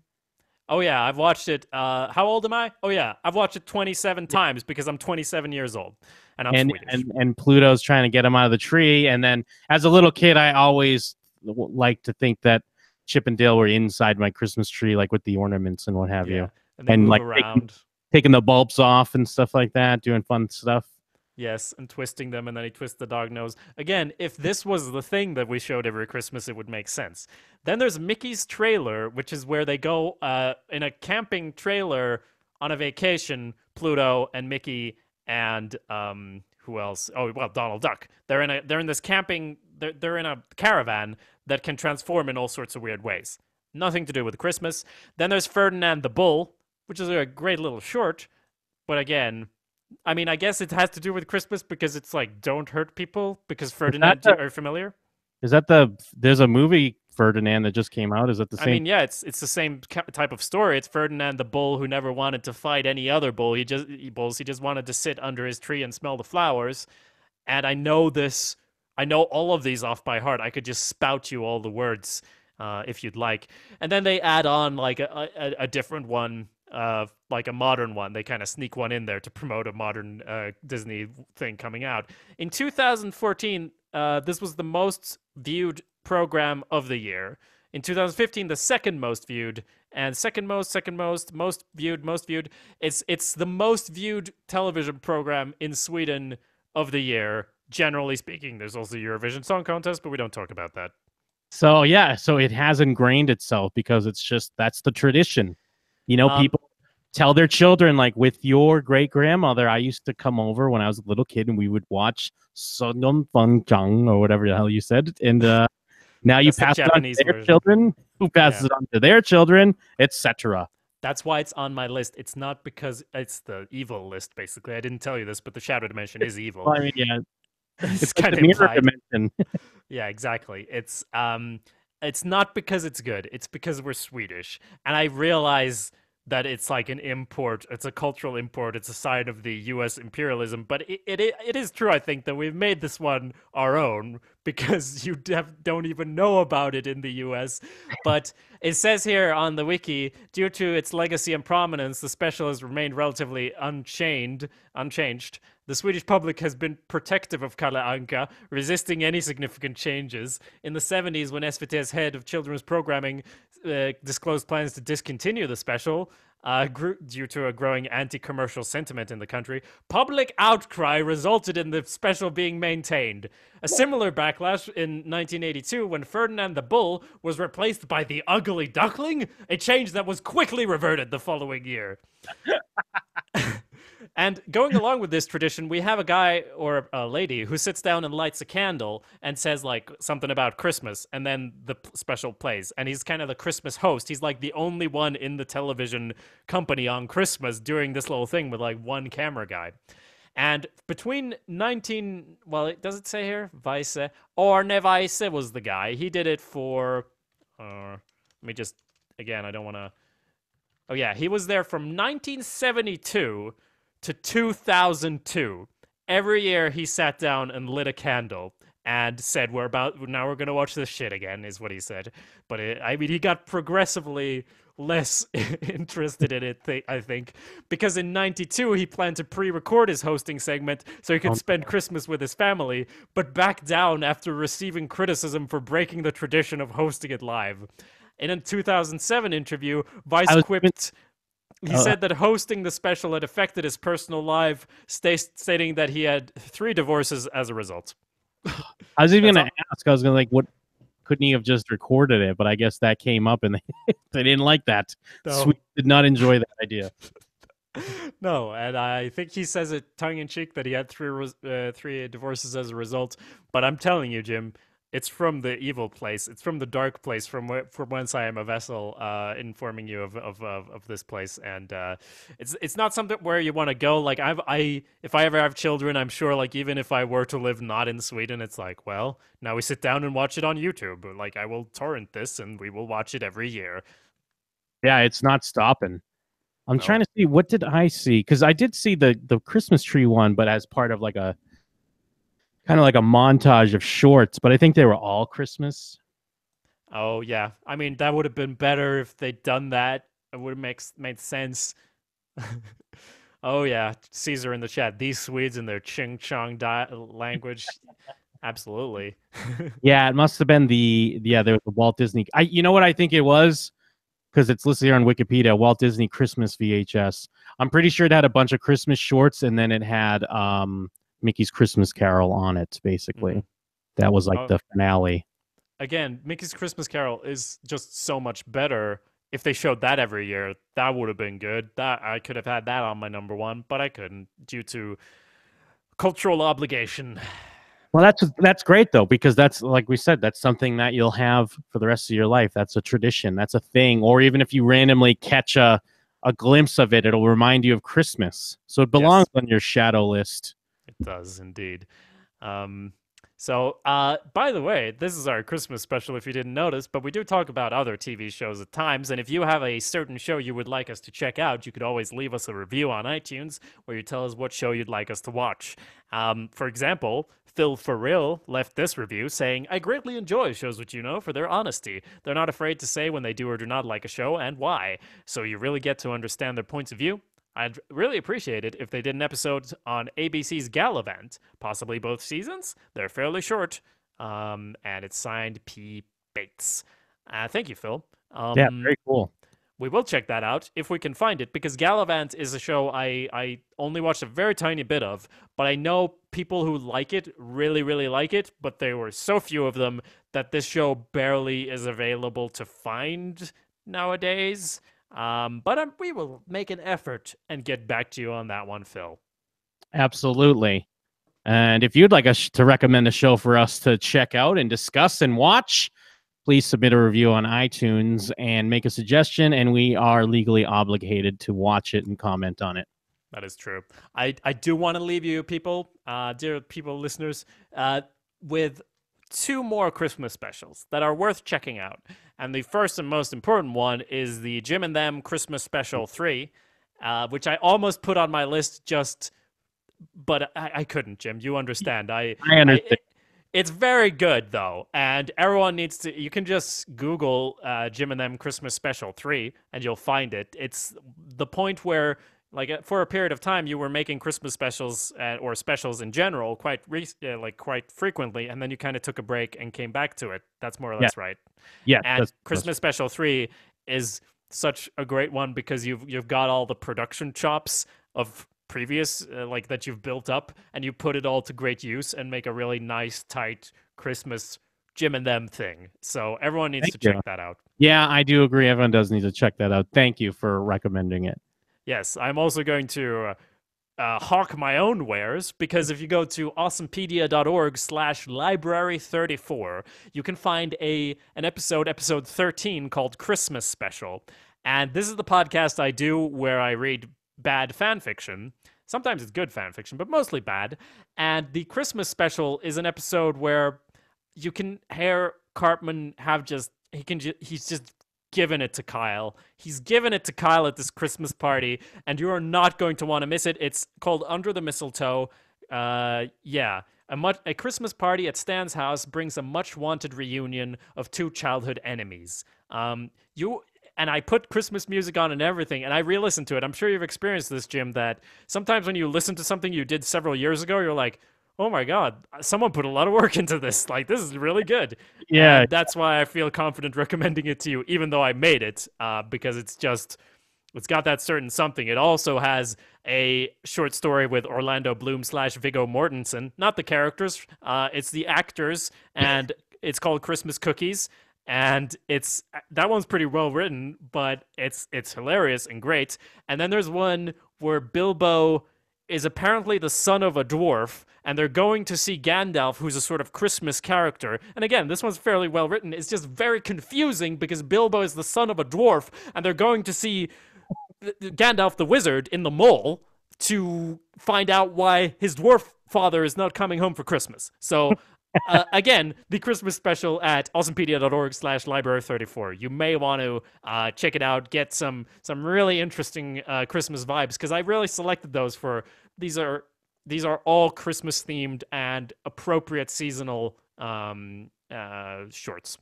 Oh yeah, I've watched it. How old am I? Oh yeah, I've watched it 27 times because I'm 27 years old and I'm Swedish. And Pluto's trying to get him out of the tree. And then as a little kid, I always like to think that Chip and Dale were inside my Christmas tree, like with the ornaments and what have you, and they move like around. taking the bulbs off and stuff like that, doing fun stuff. Yes, and twisting them, and then he twists the dog nose. Again, if this was the thing that we showed every Christmas, it would make sense. Then there's Mickey's Trailer, which is where they go in a camping trailer on a vacation, Pluto and Mickey and who else? Oh, well, Donald Duck. They're in this camping, they're in a caravan that can transform in all sorts of weird ways. Nothing to do with Christmas. Then there's Ferdinand the Bull, which is a great little short, but again, I mean, I guess it has to do with Christmas because it's like, don't hurt people, because Ferdinand, are you familiar? Is that there's a movie, Ferdinand, that just came out? Is that the same? I mean, yeah, it's the same type of story. It's Ferdinand the bull who never wanted to fight any other bull. He just wanted to sit under his tree and smell the flowers. And I know this. I know all of these off by heart. I could just spout you all the words if you'd like. And then they add on like a different one, like a modern one. They kind of sneak one in there to promote a modern Disney thing coming out. In 2014, this was the most viewed program of the year. In 2015, the second most viewed, and most viewed. It's the most viewed television program in Sweden of the year, generally speaking. There's also Eurovision Song Contest, but we don't talk about that. So yeah, so it has ingrained itself because it's just that's the tradition. You know, people tell their children, like with your great grandmother, I used to come over when I was a little kid and we would watch Songon Funjang or whatever the hell you said. And now you pass it on to their children, who passes it on to their children, etc. That's why it's on my list. It's not because it's the evil list, basically. I didn't tell you this, but the shadow dimension is evil. Well, I mean, yeah. It's like kind the of mirror dimension. Yeah, exactly. It's not because it's good. It's because we're Swedish. And I realize that it's like an import. It's a cultural import. It's a sign of the U.S. imperialism. But it is true, I think, that we've made this one our own because you don't even know about it in the U.S. But it says here on the wiki, due to its legacy and prominence, the special has remained relatively unchanged. The Swedish public has been protective of Kalle Anka, resisting any significant changes. In the 70s, when SVT's head of children's programming disclosed plans to discontinue the special, due to a growing anti-commercial sentiment in the country, public outcry resulted in the special being maintained. A similar backlash in 1982 when Ferdinand the Bull was replaced by the Ugly Duckling, a change that was quickly reverted the following year. And going along with this tradition, we have a guy or a lady who sits down and lights a candle and says like something about Christmas, and then the special plays. And he's kind of the Christmas host. He's like the only one in the television company on Christmas doing this little thing with like one camera guy. And between does it say here? Weise. Orne Weise was the guy. He did it for, let me just, again, I don't want to, oh yeah, he was there from 1972 to 2002. Every year he sat down and lit a candle and said, now we're going to watch this shit again, is what he said. But I mean, he got progressively less interested in it, I think, because in 92 he planned to pre-record his hosting segment so he could spend Christmas with his family, but backed down after receiving criticism for breaking the tradition of hosting it live. In a 2007 interview, Weiss quipped, he said that hosting the special had affected his personal life, stating that he had 3 divorces as a result. I was even going to ask, I was going to what couldn't he have just recorded it? But I guess that came up and they didn't like that. No. Sweet did not enjoy that idea. No, and I think he says it tongue-in-cheek that he had 3 divorces as a result. But I'm telling you, Jim, it's from the evil place. It's from the dark place from whence I am a vessel, informing you of this place. And it's not something where you want to go. Like if I ever have children, I'm sure like even if I were to live not in Sweden, it's like, well, now we sit down and watch it on YouTube. Like I will torrent this and we will watch it every year. Yeah, it's not stopping. I'm trying to see, what did I see? Because I did see the Christmas tree one, but as part of like a kind of like a montage of shorts. But I think they were all Christmas. Oh yeah, I mean that would have been better if they'd done that. It would have made sense. Oh yeah, Caesar in the chat. These Swedes and their Ching Chong language, absolutely. Yeah, it must have been there was the Walt Disney. You know what I think it was? Because it's listed here on Wikipedia, Walt Disney Christmas VHS. I'm pretty sure it had a bunch of Christmas shorts, and then it had Mickey's Christmas Carol on it, basically. That was like the finale. Again, Mickey's Christmas Carol is just so much better. If they showed that every year, that would have been good. That I could have had that on my number one, but I couldn't due to cultural obligation. Well, that's great though, because that's, like we said, that's something that you'll have for the rest of your life. That's a tradition. That's a thing. Or even if you randomly catch a glimpse of it, it'll remind you of Christmas. So it belongs on your shadow list. It does indeed. So, by the way, this is our Christmas special if you didn't notice, but we do talk about other TV shows at times, and if you have a certain show you would like us to check out, you could always leave us a review on iTunes where you tell us what show you'd like us to watch. For example, Phil For Real left this review saying, I greatly enjoy Shows What You Know for their honesty. They're not afraid to say when they do or do not like a show and why, so you really get to understand their points of view. I'd really appreciate it if they did an episode on ABC's Gallivant, possibly both seasons. They're fairly short, and it's signed P. Bates. Thank you, Phil. Yeah, very cool. We will check that out if we can find it, because Gallivant is a show I only watched a very tiny bit of, but I know people who like it, really, really like it, but there were so few of them that this show barely is available to find nowadays. But we will make an effort and get back to you on that one, Phil. Absolutely. And if you'd like us to recommend a show for us to check out and discuss and watch, please submit a review on iTunes and make a suggestion, and we are legally obligated to watch it and comment on it. That is true. I do want to leave you people, dear people, listeners, with two more Christmas specials that are worth checking out. And the first and most important one is the Jim and Them Christmas Special 3, which I almost put on my list but I couldn't, Jim. You understand. I understand. It's very good, though, and everyone needs to... You can just Google Jim and Them Christmas Special 3, and you'll find it. It's the point where, like, for a period of time, you were making Christmas specials or specials in general quite frequently, and then you kind of took a break and came back to it. That's more or less right. Yeah. And Christmas Special 3 is such a great one because you've got all the production chops of previous that you've built up, and you put it all to great use and make a really nice, tight Christmas Jim and Them thing. So everyone needs to check that out. Yeah, I do agree. Everyone does need to check that out. Thank you for recommending it. Yes, I'm also going to hawk my own wares, because if you go to awesomepedia.org/library34, you can find an episode 13, called Christmas Special. And this is the podcast I do where I read bad fan fiction. Sometimes it's good fan fiction, but mostly bad. And the Christmas Special is an episode where you can hear Cartman he's just given it to Kyle. He's given it to Kyle at this Christmas party, and you are not going to want to miss it. It's called Under the Mistletoe. A Christmas party at Stan's house brings a much-wanted reunion of two childhood enemies. And I put Christmas music on and everything, and I re-listened to it. I'm sure you've experienced this, Jim, that sometimes when you listen to something you did several years ago, you're like, oh my God, someone put a lot of work into this. Like, this is really good. Yeah. And that's why I feel confident recommending it to you, even though I made it, because it's got that certain something. It also has a short story with Orlando Bloom / Viggo Mortensen. Not the characters, it's the actors, and it's called Christmas Cookies. And that one's pretty well written, but it's hilarious and great. And then there's one where Bilbo is apparently the son of a dwarf, and they're going to see Gandalf, who's a sort of Christmas character. And again, this one's fairly well written. It's just very confusing because Bilbo is the son of a dwarf, and they're going to see Gandalf the wizard in the mole to find out why his dwarf father is not coming home for Christmas. So Again, the Christmas special at awesomepedia.org/library34. You may want to check it out, get some really interesting Christmas vibes, because I really selected those for these are all Christmas themed and appropriate seasonal shorts.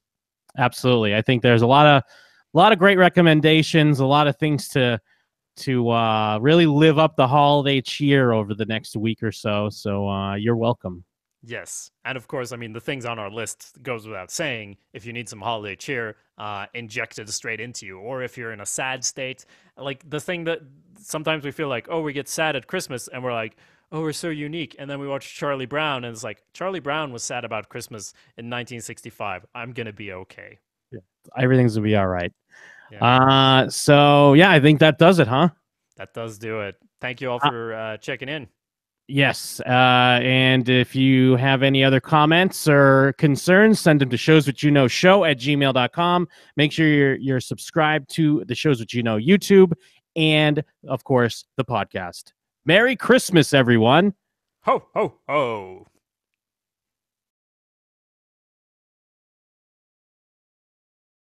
Absolutely. I think there's a lot of great recommendations, a lot of things to really live up the holiday cheer over the next week or so. So you're welcome. Yes. And of course, I mean, the things on our list goes without saying. If you need some holiday cheer, injected straight into you. Or if you're in a sad state, like the thing that sometimes we feel like, oh, we get sad at Christmas and we're like, oh, we're so unique. And then we watch Charlie Brown and it's like, Charlie Brown was sad about Christmas in 1965. I'm going to be okay. Yeah. Everything's going to be all right. Yeah. So, yeah, I think that does it, huh? That does do it. Thank you all for checking in. Yes, and if you have any other comments or concerns, send them to showswhatyouknowshow@gmail.com. Make sure you're subscribed to the Shows What You Know YouTube and, of course, the podcast. Merry Christmas, everyone. Ho, ho, ho.